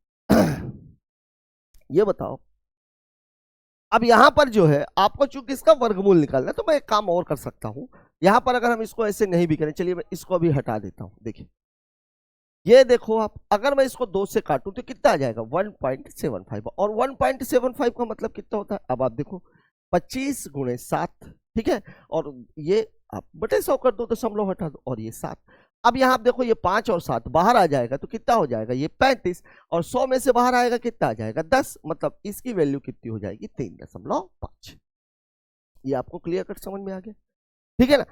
ये बताओ, अब यहां पर जो है आपको चूंकि इसका वर्गमूल निकालना है तो मैं एक काम और कर सकता हूं। यहां पर अगर हम इसको ऐसे नहीं भी करें, चलिए मैं इसको अभी हटा देता हूं। देखिए ये देखो आप, अगर मैं इसको 2 से काटूं तो कितना आ जाएगा 1.75, और 1.75 का मतलब कितना होता है, अब आप देखो 25 × 7, ठीक है, और ये आप बटे 100 कर दो, दशमलव हटा दो और ये 7। अब यहाँ आप देखो ये 5 और 7 बाहर आ जाएगा तो कितना हो जाएगा, ये 35, और 100 में से बाहर आएगा कितना आ जाएगा 10, मतलब इसकी वैल्यू कितनी हो जाएगी 3.5। ये आपको क्लियर कट समझ में आ गया, ठीक है ना।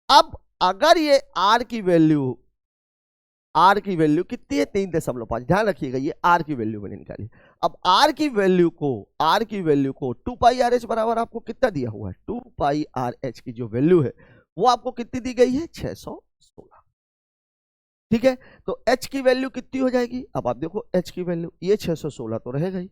अब अगर ये आर की वैल्यू कितनी है 3.5, ध्यान रखिएगा ये आर की वैल्यू मैंने निकाली। अब आर की वैल्यू को 2 पाई आर एच बराबर आपको कितना दिया हुआ है, 2 पाई आर एच की जो वैल्यू है वो आपको कितनी दी गई है 616, ठीक है। तो h की वैल्यू कितनी हो जाएगी, अब आप देखो h की वैल्यू ये 616 तो रहेगा ही,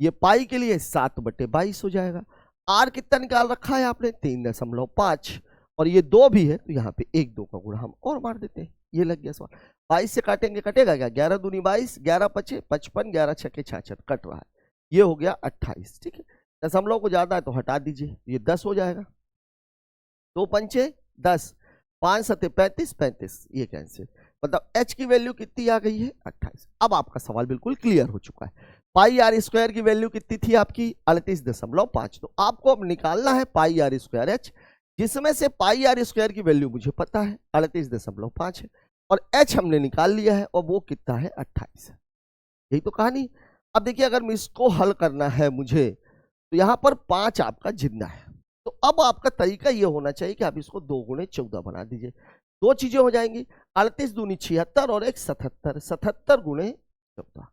ये पाई के लिए 7/22 हो जाएगा। r कितना निकाल रखा है आपने 3.5, और ये 2 भी है तो यहाँ पे 1 2 का गुणा हम और मार देते हैं, ये लग गया सवाल। 22 से काटेंगे कटेगा क्या, 11 दूनी 22, 11 पचे 55, 11 छके 66 कट रहा है, ये हो गया 28, ठीक है। दशमलव को ज्यादा है तो हटा दीजिए, ये 10 हो जाएगा, 2 पंचे 10, 5 सते 35, 35 ये कैंसिल, मतलब h की वैल्यू कितनी आ गई है 28। अब आपका सवाल बिल्कुल क्लियर हो चुका है। पाई आर स्क्वायर की वैल्यू कितनी थी आपकी 38.5, तो आपको अब निकालना है पाई आर स्क्वायर एच, जिसमें से पाई आर स्क्वायर की वैल्यू मुझे पता है 38.5 है, और h हमने निकाल लिया है और वो कितना है 28 है, यही तो कहानी। अब देखिए अगर मैं इसको हल करना है मुझे तो यहाँ पर 5 आपका जितना है, तो अब आपका तरीका ये होना चाहिए कि आप इसको 2 × 14 बना दीजिए, 2 चीजें हो जाएंगी, 38 दूनी 76 और 1 77, 77 × 14,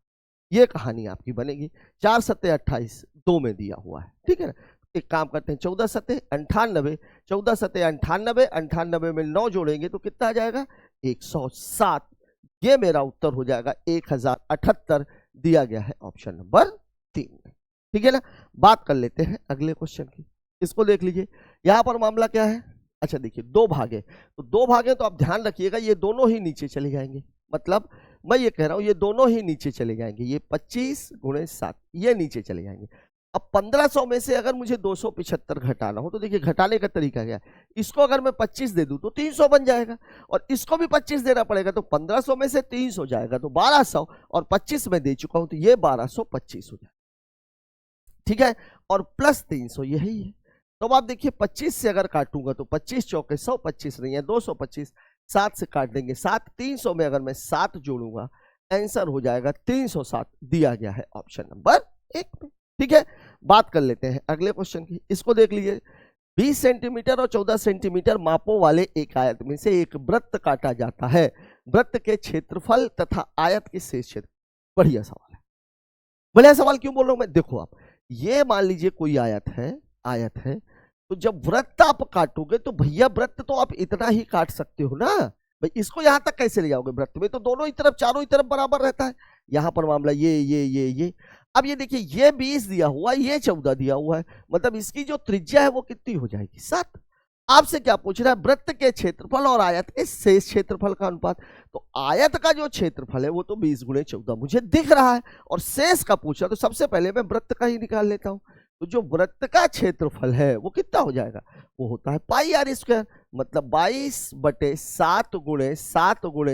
ये कहानी आपकी बनेगी। 4 सत्ते 28 2 में दिया हुआ है, ठीक है ना। एक काम करते हैं 14 सत्ते 98, 14 सत्ते 98, 98 में 9 जोड़ेंगे तो कितना आ जाएगा 107, ये मेरा उत्तर हो जाएगा 1078 दिया गया है ऑप्शन नंबर 3 में, ठीक है ना। बात कर लेते हैं अगले क्वेश्चन की, इसको देख लीजिए। यहां पर मामला क्या है, अच्छा देखिए 2 भागे, तो 2 भागे तो आप ध्यान रखिएगा ये दोनों ही नीचे चले जाएंगे, मतलब मैं ये कह रहा हूं ये दोनों ही नीचे चले जाएंगे, ये 25 × 7 ये नीचे चले जाएंगे। अब 1500 में से अगर मुझे 275 घटाना हो तो देखिए घटाने का तरीका क्या है, इसको अगर मैं 25 दे दूं तो 300 बन जाएगा, और इसको भी 25 देना पड़ेगा, तो 1500 में से 300 जाएगा तो 1200, और 25 में दे चुका हूं तो ये 1225 हो जाएगा, ठीक है, और प्लस 300 यही है। तो अब आप देखिए 25 से अगर काटूंगा तो 25 चौके 125 नहीं है 225, 7 से काट देंगे 7, 300 में अगर मैं 7 जोड़ूंगा आंसर हो जाएगा 307, दिया गया है ऑप्शन नंबर 1 में, ठीक है। बात कर लेते हैं अगले क्वेश्चन की, इसको देख लीजिए। 20 सेंटीमीटर और 14 सेंटीमीटर मापों वाले एक आयत में से एक वृत्त काटा जाता है, वृत्त के क्षेत्रफल तथा आयत के शेष क्षेत्र। बढ़िया सवाल है, बढ़िया सवाल क्यों बोल रहा हूं मैं, देखो आप ये मान लीजिए कोई आयत है, तो जब वृत्त आप काटोगे तो भैया वृत्त तो आप इतना ही काट सकते हो ना भाई, इसको यहां तक कैसे ले जाओगे, वृत्त में तो दोनों ही तरफ चारों ही तरफ बराबर रहता है। यहां पर मामला ये अब ये देखिए ये 20 दिया हुआ है, ये 14 दिया हुआ है, मतलब इसकी जो त्रिज्या है वो कितनी हो जाएगी 7। आपसे क्या पूछ रहा है, वृत्त के क्षेत्रफल और आयत के शेष क्षेत्रफल का अनुपात, तो आयत का जो क्षेत्रफल है वो तो 20 × 14 मुझे दिख रहा है, और शेष का पूछा तो सबसे पहले मैं वृत्त का ही निकाल लेता हूं। तो जो वृत्त का क्षेत्रफल है वो कितना हो जाएगा, वो होता है पाई आर स्क्वायर, मतलब 22/7 गुणे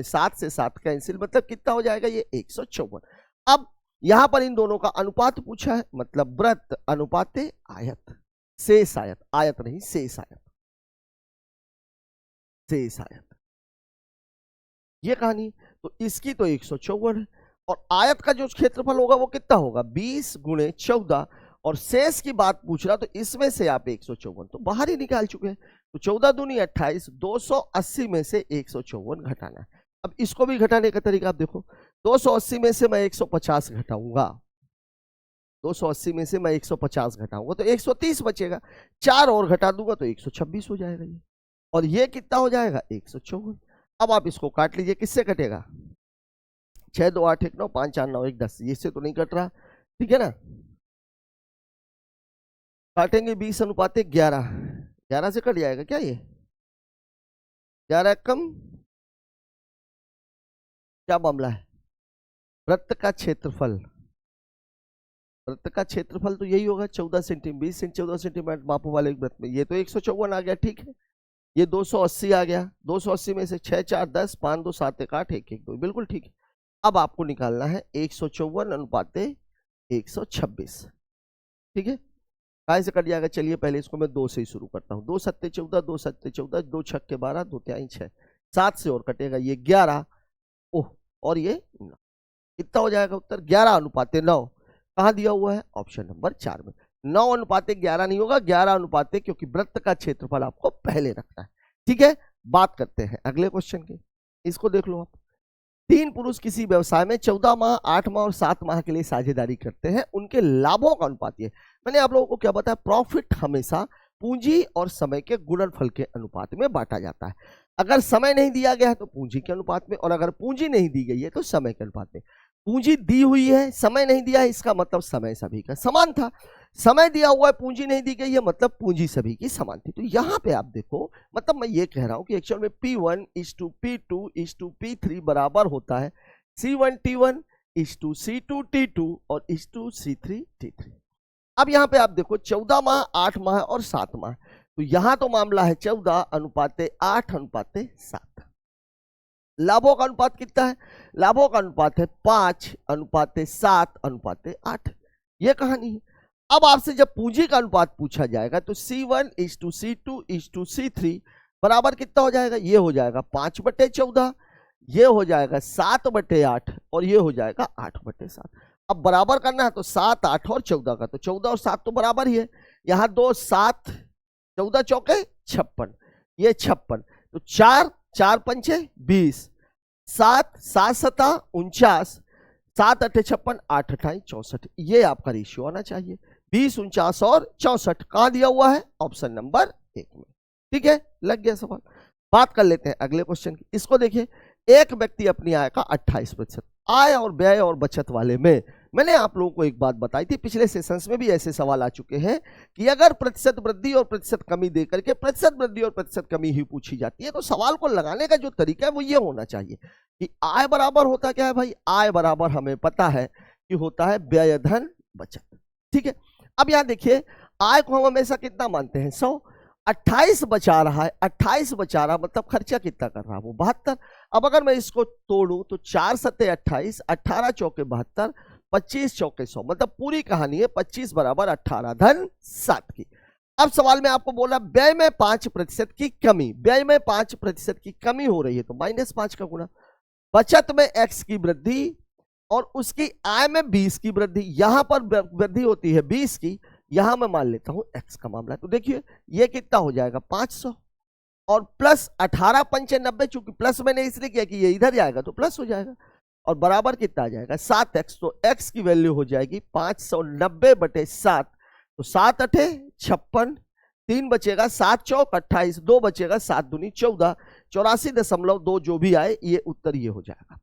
7 से 7 कैंसिल, मतलब कितना हो जाएगा ये 154। अब यहां पर इन दोनों का अनुपात पूछा है, मतलब वृत्त अनुपाते आयत, शेष आयत, आयत नहीं शेष आयत, शेष आयत, ये कहानी। तो इसकी तो 154 है, और आयत का जो क्षेत्रफल होगा वो कितना होगा 20 गुणे 14, और शेष की बात पूछ रहा, तो इसमें से आप 154 तो बाहर ही निकाल चुके हैं। तो 14 दूनी 28, 280 में से 154 घटाना है। अब इसको भी घटाने का तरीका आप देखो, 280 में से मैं 150 घटाऊंगा, 280 में से मैं 150 घटाऊंगा तो 130 बचेगा, 4 और घटा दूंगा तो 126 हो जाएगा ये, और ये कितना हो जाएगा 154। अब आप इसको काट लीजिए, किससे कटेगा, 6 2 8 1 9 5 4 9 1 10, इससे तो नहीं कट रहा, ठीक है ना। काटेंगे 20 अनुपात 11, 11 से कट जाएगा क्या ये, 11 कम, क्या मामला है, वृत्त का क्षेत्रफल, वृत्त का क्षेत्रफल तो यही होगा 14 सेंटीमीटर, 20 से 14 सेंटीमीटर मापो वाले वृत्त में, ये तो 154 आ गया, ठीक है। ये 280 आ गया, 280 में से 6 4 10, 5 2 7 1 8 1 1 2, बिल्कुल ठीक है। अब आपको निकालना है 154 अनुपात 126, ठीक है। काय से कट जाएगा, चलिए पहले इसको मैं 2 से ही शुरू करता हूँ, 2 7 14, 2 7 14, 2 6 12, 2 3 6, 7 से और कटेगा ये 11, ओह, और ये 9, कितना हो जाएगा उत्तर 11 अनुपात 9, कहाँ दिया हुआ है ऑप्शन नंबर 4 में। 9 अनुपात 11 नहीं होगा, 11 अनुपात, क्योंकि वृत्त का क्षेत्रफल आपको पहले रखना है, ठीक है। बात करते हैं अगले क्वेश्चन की, इसको देख लो आप। 3 पुरुष किसी व्यवसाय में 14 माह 8 माह और 7 माह के लिए साझेदारी करते हैं, उनके लाभों का अनुपात ये, मैंने आप लोगों को क्या बताया, प्रॉफिट हमेशा पूंजी और समय के गुणनफल के अनुपात में बांटा जाता है। अगर समय नहीं दिया गया है तो पूंजी के अनुपात में, और अगर पूंजी नहीं दी गई है तो समय के अनुपात में। पूंजी दी हुई है, समय नहीं दिया है, इसका मतलब समय सभी का समान था, समय दिया हुआ है, पूंजी नहीं दी गई है, मतलब पूंजी सभी की समान थी। तो यहां पे आप देखो, मतलब मैं ये कह रहा हूं कि एक्चुअल में P1:P2:P3 बराबर होता है C1T1:C2T2 और C3T3। अब यहां पे आप देखो 14 माह 8 माह और 7 माह, तो यहां तो मामला है 14 अनुपात 8 अनुपात 7। लाभों का अनुपात कितना है, लाभों का अनुपात है 5 अनुपात 7 अनुपात 8, यह कहानी है। अब आपसे जब पूंजी का अनुपात पूछा जाएगा तो C1:C2:C3 बराबर कितना हो जाएगा, ये हो जाएगा 5/14, ये हो जाएगा 7/8 और ये हो जाएगा 8/7। अब बराबर करना है तो 7 8 और 14 का, तो 14 और 7 तो बराबर ही है, यहाँ 2 7, 14 चौके 56, ये 56, तो 4 4 पंचे 20, 7 7 7 49, 7 8 56, 8 8 64, ये आपका रेशियो आना चाहिए 20 49 और 64, कहां दिया हुआ है ऑप्शन नंबर 1 में, ठीक है। लग गया सवाल। बात कर लेते हैं अगले क्वेश्चन की, इसको देखिए। एक व्यक्ति अपनी आय का 28%, आय और व्यय और बचत वाले में, मैंने आप लोगों को एक बात बताई थी, पिछले सेशंस में भी ऐसे सवाल आ चुके हैं कि अगर प्रतिशत वृद्धि और प्रतिशत कमी देकर के प्रतिशत वृद्धि और प्रतिशत कमी ही पूछी जाती है, तो सवाल को लगाने का जो तरीका है वो ये होना चाहिए कि आय बराबर होता क्या है भाई, आय बराबर हमें पता है कि होता है व्यय धन बचत, ठीक है। अब यहां देखिए, आय को हम हमेशा कितना मानते हैं 100, 28 बचा रहा है, 28 बचा रहा मतलब खर्चा कितना कर रहा है वो 72। अब अगर मैं इसको तोड़ूं तो 4 7 28, 18 चौके 72, 25 चौके 100, मतलब पूरी कहानी है 25 बराबर 18 धन 7 की। अब सवाल में आपको बोला व्यय में 5% की कमी, व्यय में 5% की कमी हो रही है तो -5 का गुणा, बचत में x की वृद्धि और उसकी आय में 20 की वृद्धि, यहां पर वृद्धि होती है 20 की, यहां मैं मान लेता हूं x का मामला, तो देखिए ये कितना हो जाएगा 500 और प्लस 18 पंचे 90, चूंकि प्लस मैंने इसलिए किया कि ये इधर जाएगा तो प्लस हो जाएगा, और बराबर कितना आ जाएगा 7x, तो x की वैल्यू हो जाएगी 590/7, तो 7 8 56, 3 बचेगा 7 चौक 28, 2 बचेगा 7 दूनी 14, 84.2 जो भी आए ये उत्तर ये हो जाएगा,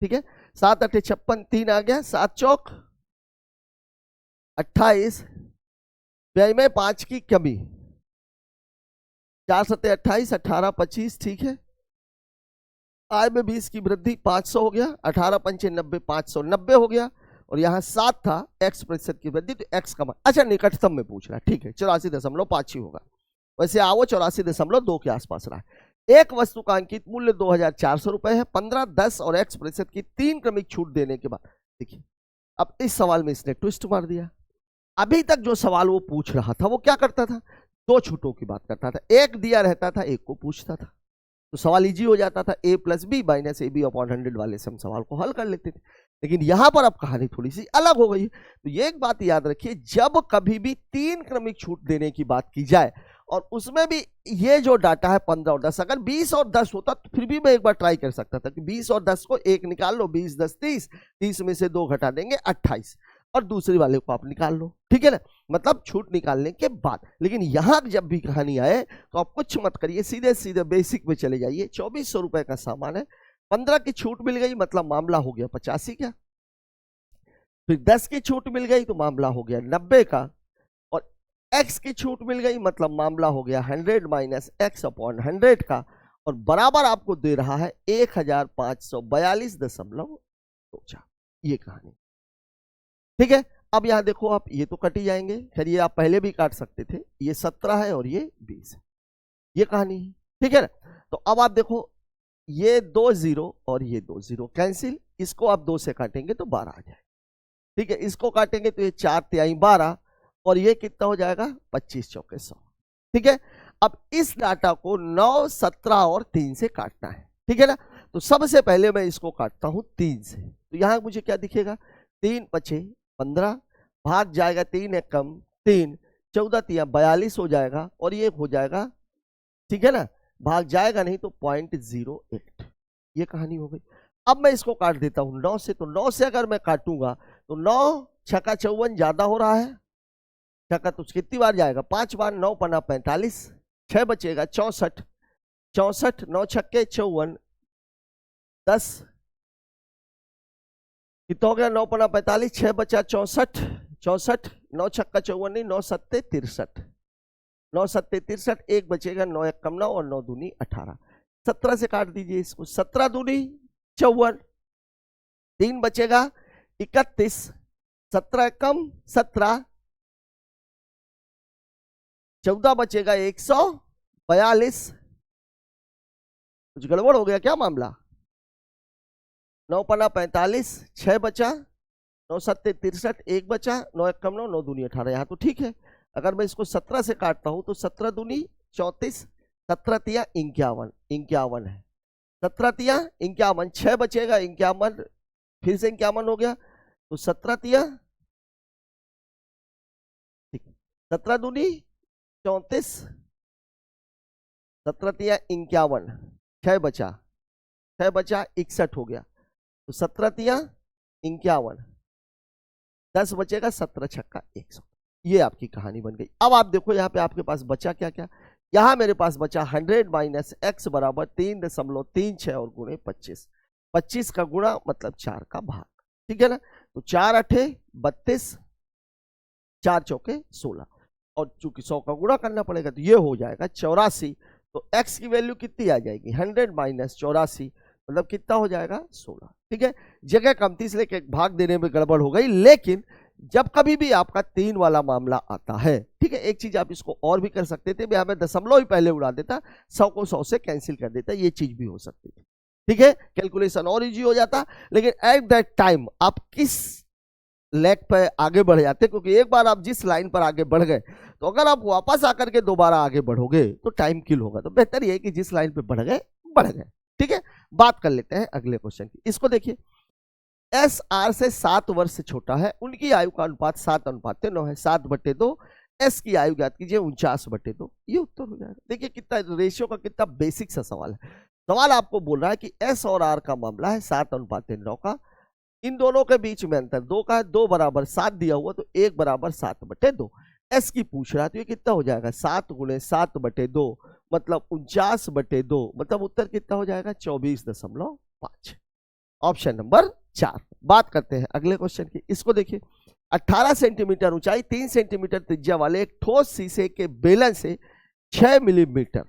ठीक है। 7 8 56, 3 आ गया, 7 चौक 28, व्यय में 5 की कमी, 4 7 28, 18 25, ठीक है। आय में 20 की वृद्धि 500 हो गया, 18 पंचे 90, 590 हो गया, और यहाँ 7 था x% की वृद्धि, तो x का मान, अच्छा निकटतम में पूछ रहा है, ठीक है 84.5 ही होगा, वैसे आओ 84.2 के आसपास रहा है। एक वस्तु का अंकित मूल्य 2400 रुपए है। 15, 10 और x% की 3 क्रमिक छूट देने के बाद, देखिए अब इस सवाल में इसने ट्विस्ट मार दिया। अभी तक जो सवाल वो पूछ रहा था वो क्या करता था, 2 छूटों की बात करता था, एक दिया रहता था, एक को पूछता था, तो सवाल इजी हो जाता था। a + b - ab/100 वाले से हम सवाल को हल कर लेते थे। लेकिन यहां पर अब कहानी थोड़ी सी अलग हो गई। तो ये एक बात याद रखिए, जब कभी भी 3 क्रमिक छूट देने की बात की जाए और उसमें भी ये जो डाटा है 15 और 10, अगर 20 और 10 होता तो फिर भी मैं एक बार ट्राई कर सकता था कि 20 और 10 को एक निकाल लो, 20, 10, 30, 30 में से 2 घटा देंगे 28 और दूसरी वाले को आप निकाल लो, ठीक है ना, मतलब छूट निकालने के बाद। लेकिन यहां जब भी कहानी आए तो आप कुछ मत करिए, सीधे सीधे बेसिक में चले जाइए। 2400 रुपए का सामान है, 15 की छूट मिल गई मतलब मामला हो गया 85 का, फिर 10 की छूट मिल गई तो मामला हो गया 90 का, और x की छूट मिल गई मतलब मामला हो गया 100 - x/100 का, और बराबर आपको दे रहा है 1542.24। ये कहानी, ठीक है। अब यहां देखो आप, ये तो कट ही जाएंगे, खैर ये आप पहले भी काट सकते थे, ये 17 है और ये 20 है, ये कहानी है, ठीक है ना। तो अब आप देखो, ये 2 0 और ये 2 0 कैंसिल, इसको आप 2 से काटेंगे तो 12 आ जाएगा, ठीक है। इसको काटेंगे तो ये 4 तिहाई 12 और ये कितना हो जाएगा 25 चौके 100, ठीक है। अब इस डाटा को 9, 17 और 3 से काटना है, ठीक है ना। तो सबसे पहले मैं इसको काटता हूं 3 से, तो यहां मुझे क्या दिखेगा, 3 × 5 = 15, भाग जाएगा 3 × 1 = 3, 14 × 3 = 42 हो जाएगा, और ये हो जाएगा, ठीक है ना, भाग जाएगा नहीं तो 0.08। ये कहानी हो गई। अब मैं इसको काट देता हूं 9 से, तो 9 से अगर मैं काटूंगा तो 9 × 6 = 54 ज्यादा हो रहा है, छक्का तो कितनी बार जाएगा, 5 बार, 9 × 5 = 45, 6 बचेगा 64, 64, 9 × 6 = 54, 10 कितना हो गया, 9 × 5 = 45, 6 बचा 64, 64, 9 × 6 = 54 नहीं, 9 × 7 = 63, 9 × 7 = 63, एक बचेगा, 9 × 1 = 9 और 9 दूनी 18, 17 से काट दीजिए इसको, 17 दूनी 54, 3 बचेगा 31, 17 × 1 = 17, 14 बचेगा 142, कुछ गड़बड़ हो गया क्या मामला, 9 × 5 = 45, 6 बचा, 9 × 7 = 63, एक बचा, 9 × 1 = 9, 9 दूनी 18, यहाँ तो ठीक है। अगर मैं इसको 17 से काटता हूं तो 17 दूनी 34, 17 तिया 51, 51 है, 17 तिया 51, 6 बचेगा 51, फिर से 51 हो गया, तो 17 तिया, ठीक, 17 दूनी 34, 17 तिया 51, 6 बचा, 6 बचा 61 हो गया, तो 17 तिया 51, 10 बचेगा, 17 छक्का 100। ये आपकी कहानी बन गई। अब आप देखो यहाँ पे आपके पास बचा क्या क्या, यहाँ मेरे पास बचा 100 - x = 3.36 और गुणे 25, 25 का गुणा मतलब 4 का भाग, ठीक है ना। तो 4 × 8 = 32, 4 चौके 16, और चूंकि 100 का गुणा करना पड़ेगा तो ये हो जाएगा 84। तो x की वैल्यू कितनी आ जाएगी, 100 - 84 मतलब कितना हो जाएगा 16, ठीक है। जगह कम थी इसलिए एक भाग देने में गड़बड़ हो गई, लेकिन जब कभी भी आपका 3 वाला मामला आता है, ठीक है, एक चीज आप इसको और भी कर सकते थे, मैं दशमलव ही पहले उड़ा देता, 100 को 100 से कैंसिल कर देता, ये चीज भी हो सकती थी, ठीक है, कैलकुलेशन और इजी हो जाता। लेकिन एट दैट टाइम आप किस लेग पे आगे बढ़ जाते, क्योंकि एक बार आप जिस लाइन पर आगे बढ़ गए तो अगर आप वापस आकर के दोबारा आगे बढ़ोगे तो टाइम किल होगा, तो बेहतर ये है कि जिस लाइन पे बढ़ गए, ठीक है। बात कर लेते हैं अगले क्वेश्चन की। इसको देखिए, एस आर से 7 वर्ष से छोटा है, उनकी आयु का अनुपात 7:9 है, 7/2, एस की आयु ज्ञात कीजिए 49/2, ये उत्तर हो जाएगा। देखिए कितना रेशियो का कितना बेसिक सा सवाल है। सवाल आपको बोल रहा है कि एस और आर का मामला है 7:9 का, इन दोनों के बीच में अंतर 2 का है, 2 = 7 दिया हुआ तो 1 = 7/2, एस की पूछ रहा है तो ये कितना हो जाएगा 7 × 7/2 मतलब 49/2, मतलब उत्तर कितना हो जाएगा 24.5। Option number 4। बात करते हैं अगले क्वेश्चन की। इसको देखिए, 18 सेंटीमीटर ऊंचाई, 3 सेंटीमीटर त्रिज्या वाले एक ठोस शीशे के बेलन से 6 मिलीमीटर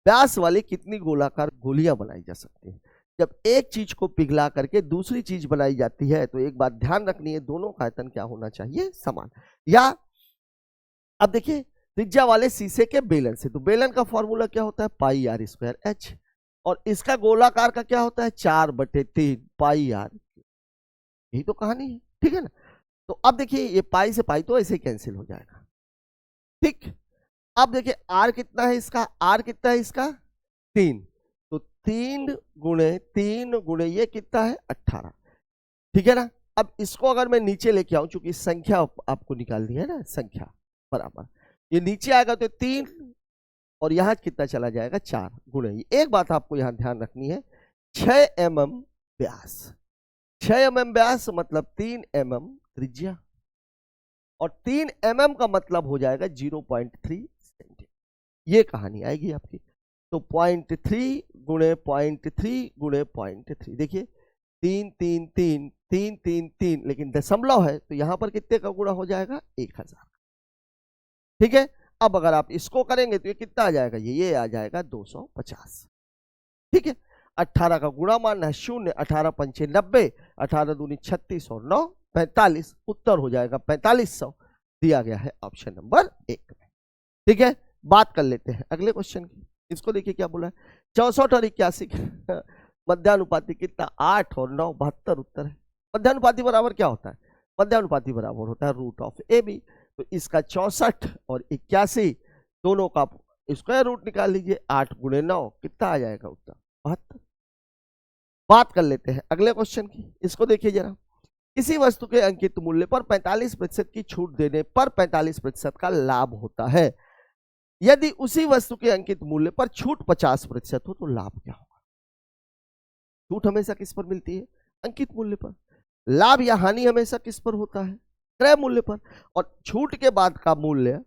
व्यास वाली कितनी गोलाकार गोलियां बनाई जा सकती हैं। जब एक चीज को पिघला करके दूसरी चीज बनाई जाती है तो एक बात ध्यान रखनी है, दोनों का आयतन क्या होना चाहिए, समान। या अब देखिए त्रिज्या वाले शीशे के बेलन से। तो बेलन का फॉर्मूला क्या होता है, पाई आर स्क्वायर एच, और इसका गोलाकार का क्या होता है, 4/3 पाई आर। यही तो कहानी है, ठीक है ना। तो अब देखिए ये पाई से पाई तो ऐसे कैंसिल हो जाएगा, ठीक। अब देखिए आर कितना है इसका, आर कितना है इसका 3, तो 3 गुणे ये कितना है 18, ठीक है ना। अब इसको अगर मैं नीचे लेके आऊं, चूंकि संख्या आपको निकालनी है ना, संख्या बराबर ये नीचे आएगा तो 3 और यहां कितना चला जाएगा 4 गुणे। एक बात आपको यहां ध्यान रखनी है, 6 mm व्यास, 6 mm व्यास मतलब 3 mm त्रिज्या, और 3 mm का मतलब हो जाएगा 0.3 सेंटीमीटर। ये कहानी आएगी आपकी। तो 0.3 गुणे 0.3 गुणे 0.3, देखिए 3 3 3 3 3 3, लेकिन दशमलव है तो यहां पर कितने का गुणा हो जाएगा 1000, ठीक है। अब अगर आप इसको करेंगे तो ये कितना आ जाएगा, ये आ जाएगा 250, ठीक है। 18 का गुणा मानना है 0, 18 पंचे 90, 18 दूनी 36 और 9 45, उत्तर हो जाएगा 4500, दिया गया है ऑप्शन नंबर 1 में, ठीक है। बात कर लेते हैं अगले क्वेश्चन की। इसको देखिए क्या बोला है, 64 और 81 मध्यानुपाती कितना, 8 और 9 72 उत्तर है। मध्यानुपाती बराबर क्या होता है, मध्यानुपाती बराबर होता है रूट ऑफ ए बी। तो इसका 64 और 81 दोनों का स्क्वायर रूट निकाल लीजिए, 8 गुणे 9 कितना आ जाएगा उत्तर 72। बात कर लेते हैं अगले क्वेश्चन की। इसको देखिए जरा, किसी वस्तु के अंकित मूल्य पर 45% की छूट देने पर 45% का लाभ होता है। यदि उसी वस्तु के अंकित मूल्य पर छूट 50% हो तो लाभ क्या होगा। छूट हमेशा किस पर मिलती है, अंकित मूल्य पर। लाभ या हानि हमेशा किस पर होता है, क्रय मूल्य पर। और छूट के बाद का मूल्य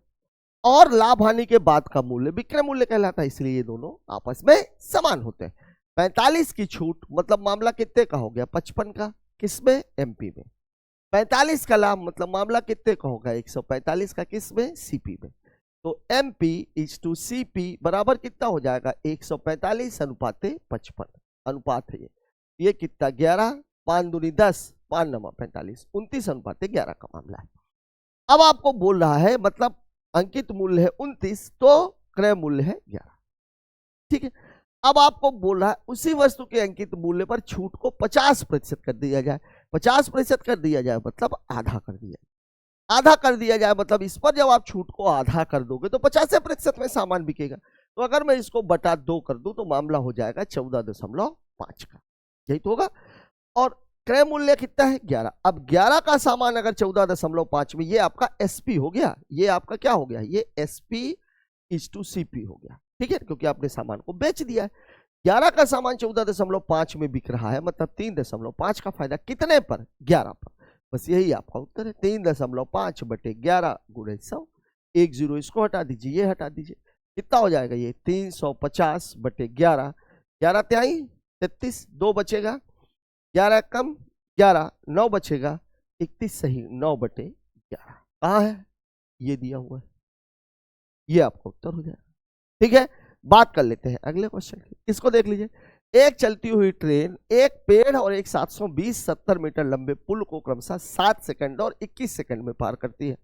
और लाभ हानि के बाद का मूल्य विक्रय मूल्य कहलाता है, इसलिए ये दोनों आपस में समान होते हैं। 45 की छूट मतलब मामला कितने का हो गया 55 का, किसमें, एमपी में। 45 का लाभ मतलब मामला कितने का होगा 145 का, किसमें, सीपी में। तो एमपी इज टू सीपी बराबर कितना हो जाएगा 145 अनुपात 55, अनुपात है ये कितना 11, 5 दूनी 10, 5 9 45, 29 अनुपात 11 का मामला है। अब आपको बोल रहा है मतलब अंकित मूल्य है 29 तो क्रय मूल्य है 11, ठीक है। अब आपको बोल रहा है उसी वस्तु के अंकित मूल्य पर छूट को 50% कर दिया जाए। 50% कर दिया जाए मतलब आधा कर दिया, आधा कर दिया जाए मतलब इस पर जब आप छूट को आधा कर दोगे तो 50% में सामान बिकेगा। तो अगर मैं इसको बटा 2 कर दूं तो मामला हो जाएगा 14.5 का, यही तो होगा। और क्रय मूल्य कितना है 11। अब 11 का सामान अगर 14.5 में, ये आपका एसपी हो गया, ये आपका क्या हो गया, ये एसपी इज टू सीपी हो गया, ठीक है, क्योंकि आपने सामान को बेच दिया है। 11 का सामान 14.5 में बिक रहा है मतलब 3.5 का फायदा कितने पर, 11 पर। बस यही आपका उत्तर है, 3.5 बटे 11 गुणे 100। 1 0 इसको हटा दीजिए, ये हटा दीजिए, कितना हो जाएगा ये 350 बटे 11, 11 तिहाई 33, 2 बचेगा, 11 कम 11, 9 बचेगा, 31 सही, 9 बटे 11 कहाँ है, ये दिया हुआ है, ये आपका उत्तर हो जाएगा, ठीक है। बात कर लेते हैं अगले क्वेश्चन की। इसको देख लीजिए, एक चलती हुई ट्रेन एक पेड़ और एक 720-70 मीटर लंबे पुल को क्रमशः 7 सेकंड और 21 सेकंड में पार करती है।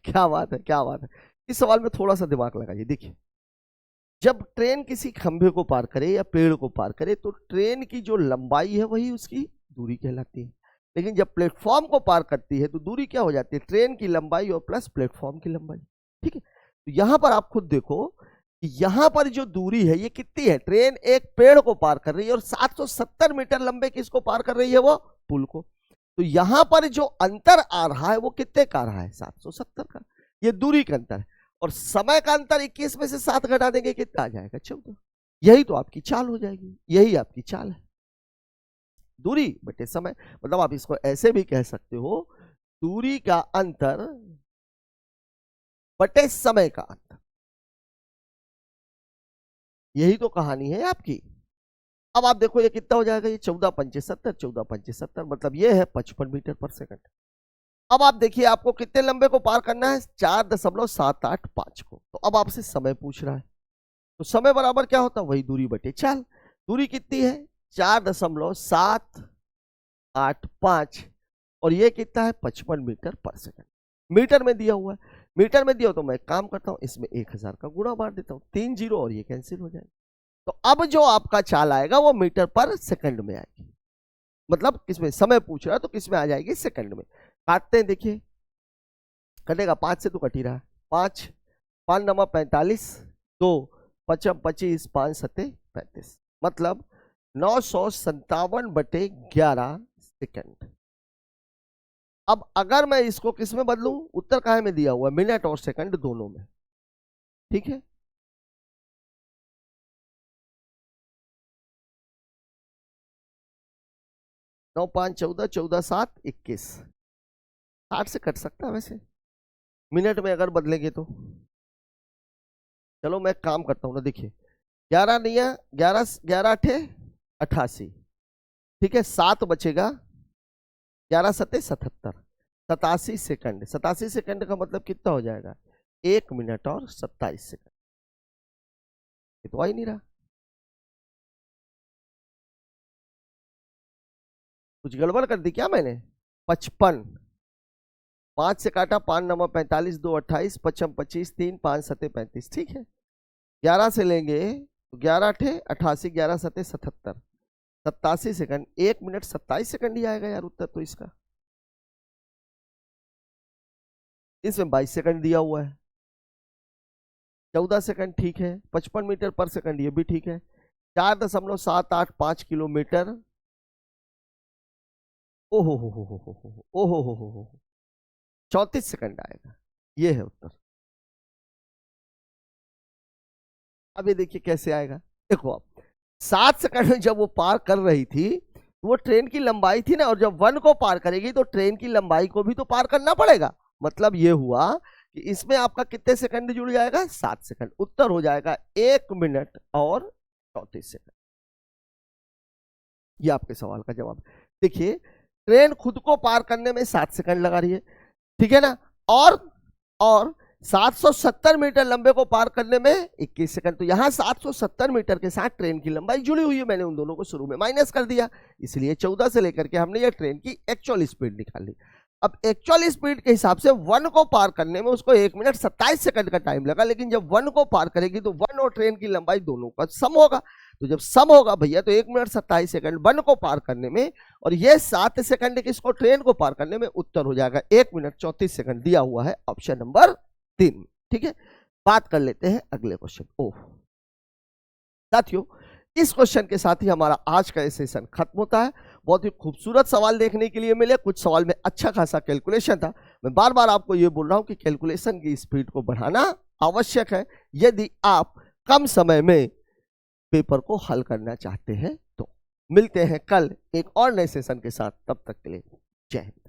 क्या बात है, क्या बात है। इस सवाल में थोड़ा सा दिमाग लगाइए। देखिए, जब ट्रेन किसी खंभे को पार करे या पेड़ को पार करे तो ट्रेन की जो लंबाई है वही उसकी दूरी कहलाती है। लेकिन जब प्लेटफॉर्म को पार करती है तो दूरी क्या हो जाती है, ट्रेन की लंबाई और प्लस प्लेटफॉर्म की लंबाई, ठीक है। तो यहां पर आप खुद देखो कि यहां पर जो दूरी है ये कितनी है, ट्रेन एक पेड़ को पार कर रही है और 770 मीटर लंबे किसको पार कर रही है, वो पुल को। तो यहां पर जो अंतर आ रहा है वो कितने का आ रहा है, 770 का, ये दूरी का अंतर है। और समय का अंतर 21 में से 7 घटा देंगे कितना आ जाएगा 14। यही तो आपकी चाल हो जाएगी, यही आपकी चाल है, दूरी बटे समय। मतलब आप इसको ऐसे भी कह सकते हो, दूरी का अंतर बटे समय का अंतर, यही तो कहानी है आपकी। अब आप देखो ये कितना हो जाएगा, ये 14 पंचे 70, 14 पंचे 70 मतलब ये है 55 मीटर पर सेकंड। अब आप देखिए आपको कितने लंबे को पार करना है, 4.785 को। तो अब आपसे समय पूछ रहा है, तो समय बराबर क्या होता है, वही दूरी बटे चाल। दूरी कितनी है 4.785 और ये कितना है 55 मीटर पर सेकंड, मीटर में दिया हुआ है। मीटर में दिया हो तो मैं काम करता हूं, इसमें 1000 का गुणा मार देता हूं, 3 जीरो और ये कैंसिल हो जाएगा। तो अब जो आपका चाल आएगा वो मीटर पर सेकंड में आएगी, मतलब किसमें समय पूछ रहा है तो किसमें आ जाएगी, सेकंड में। काटते हैं, देखिए कटेगा, 5 से तो कट ही रहा है, 5 5 नंबर 45, 2 पचम 25, 5 सत्ते 35, मतलब 957/11 सेकंड। अब अगर मैं इसको किस में बदलूं, उत्तर कहाँ में दिया हुआ है, मिनट और सेकंड दोनों में, ठीक है। नौ 5 14, 14 7 21, 60 से कट सकता है वैसे, मिनट में अगर बदलेंगे तो। चलो मैं काम करता हूं ना, देखिए 11 नहीं है, 11 11 8 88, ठीक है, 7 बचेगा, 11 सत्ते 77, 87 सेकंड। 87 सेकंड का मतलब कितना हो जाएगा, 1 मिनट और 27 सेकंड। ये तो आ ही नहीं रहा, कुछ गड़बड़ कर दी क्या मैंने। 55, 5 से काटा, 5 नंबर 45, 2 28, 55 25, 3 5 सत्ते 35, ठीक है। 11 से लेंगे तो 11 8 88, 11 सत्ते 77, 87 सेकंड, 1 मिनट 27 सेकंड ही आएगा यार उत्तर तो इसका। इसमें 22 सेकंड दिया हुआ है, 14 सेकंड ठीक है, 55 मीटर पर सेकंड ये भी ठीक है, 4.785 किलोमीटर, ओहो हो, ओहो हो, 34 सेकंड आएगा, ये है उत्तर। अब ये देखिए कैसे आएगा, देखो आप 7 सेकंड में जब वो पार कर रही थी तो वो ट्रेन की लंबाई थी ना, और जब 1 को पार करेगी तो ट्रेन की लंबाई को भी तो पार करना पड़ेगा। मतलब ये हुआ कि इसमें आपका कितने सेकंड जुड़ जाएगा, 7 सेकंड। उत्तर हो जाएगा 1 मिनट और 34 सेकंड। ये आपके सवाल का जवाब। देखिए ट्रेन खुद को पार करने में 7 सेकंड लगा रही है, ठीक है ना, और 770 मीटर लंबे को पार करने में 21 सेकंड। तो यहां 770 मीटर के साथ ट्रेन की लंबाई जुड़ी हुई है, मैंने उन दोनों को शुरू में माइनस कर दिया, इसलिए 14 से लेकर के हमने ये ट्रेन की एक्चुअल स्पीड निकाली। अब एक्चुअल स्पीड के हिसाब से 1 को पार करने में उसको 1 मिनट 27 सेकंड का टाइम लगा, लेकिन जब 1 को पार करेगी तो 1 और ट्रेन की लंबाई दोनों का सम होगा। तो जब सम होगा भैया तो 1 मिनट 27 सेकंड 1 को पार करने में, और ये 7 सेकंड किसको, ट्रेन को पार करने में। उत्तर हो जाएगा 1 मिनट 34 सेकंड, दिया हुआ है ऑप्शन नंबर 3, ठीक है। बात कर लेते हैं अगले क्वेश्चन। ओह साथियों, इस क्वेश्चन के साथ ही हमारा आज का सेशन खत्म होता है। बहुत ही खूबसूरत सवाल देखने के लिए मिले, कुछ सवाल में अच्छा खासा कैलकुलेशन था। मैं बार बार आपको ये बोल रहा हूं कि कैलकुलेशन की स्पीड को बढ़ाना आवश्यक है यदि आप कम समय में पेपर को हल करना चाहते हैं तो। मिलते हैं कल एक और नए सेशन के साथ, तब तक के लिए जय हिंद।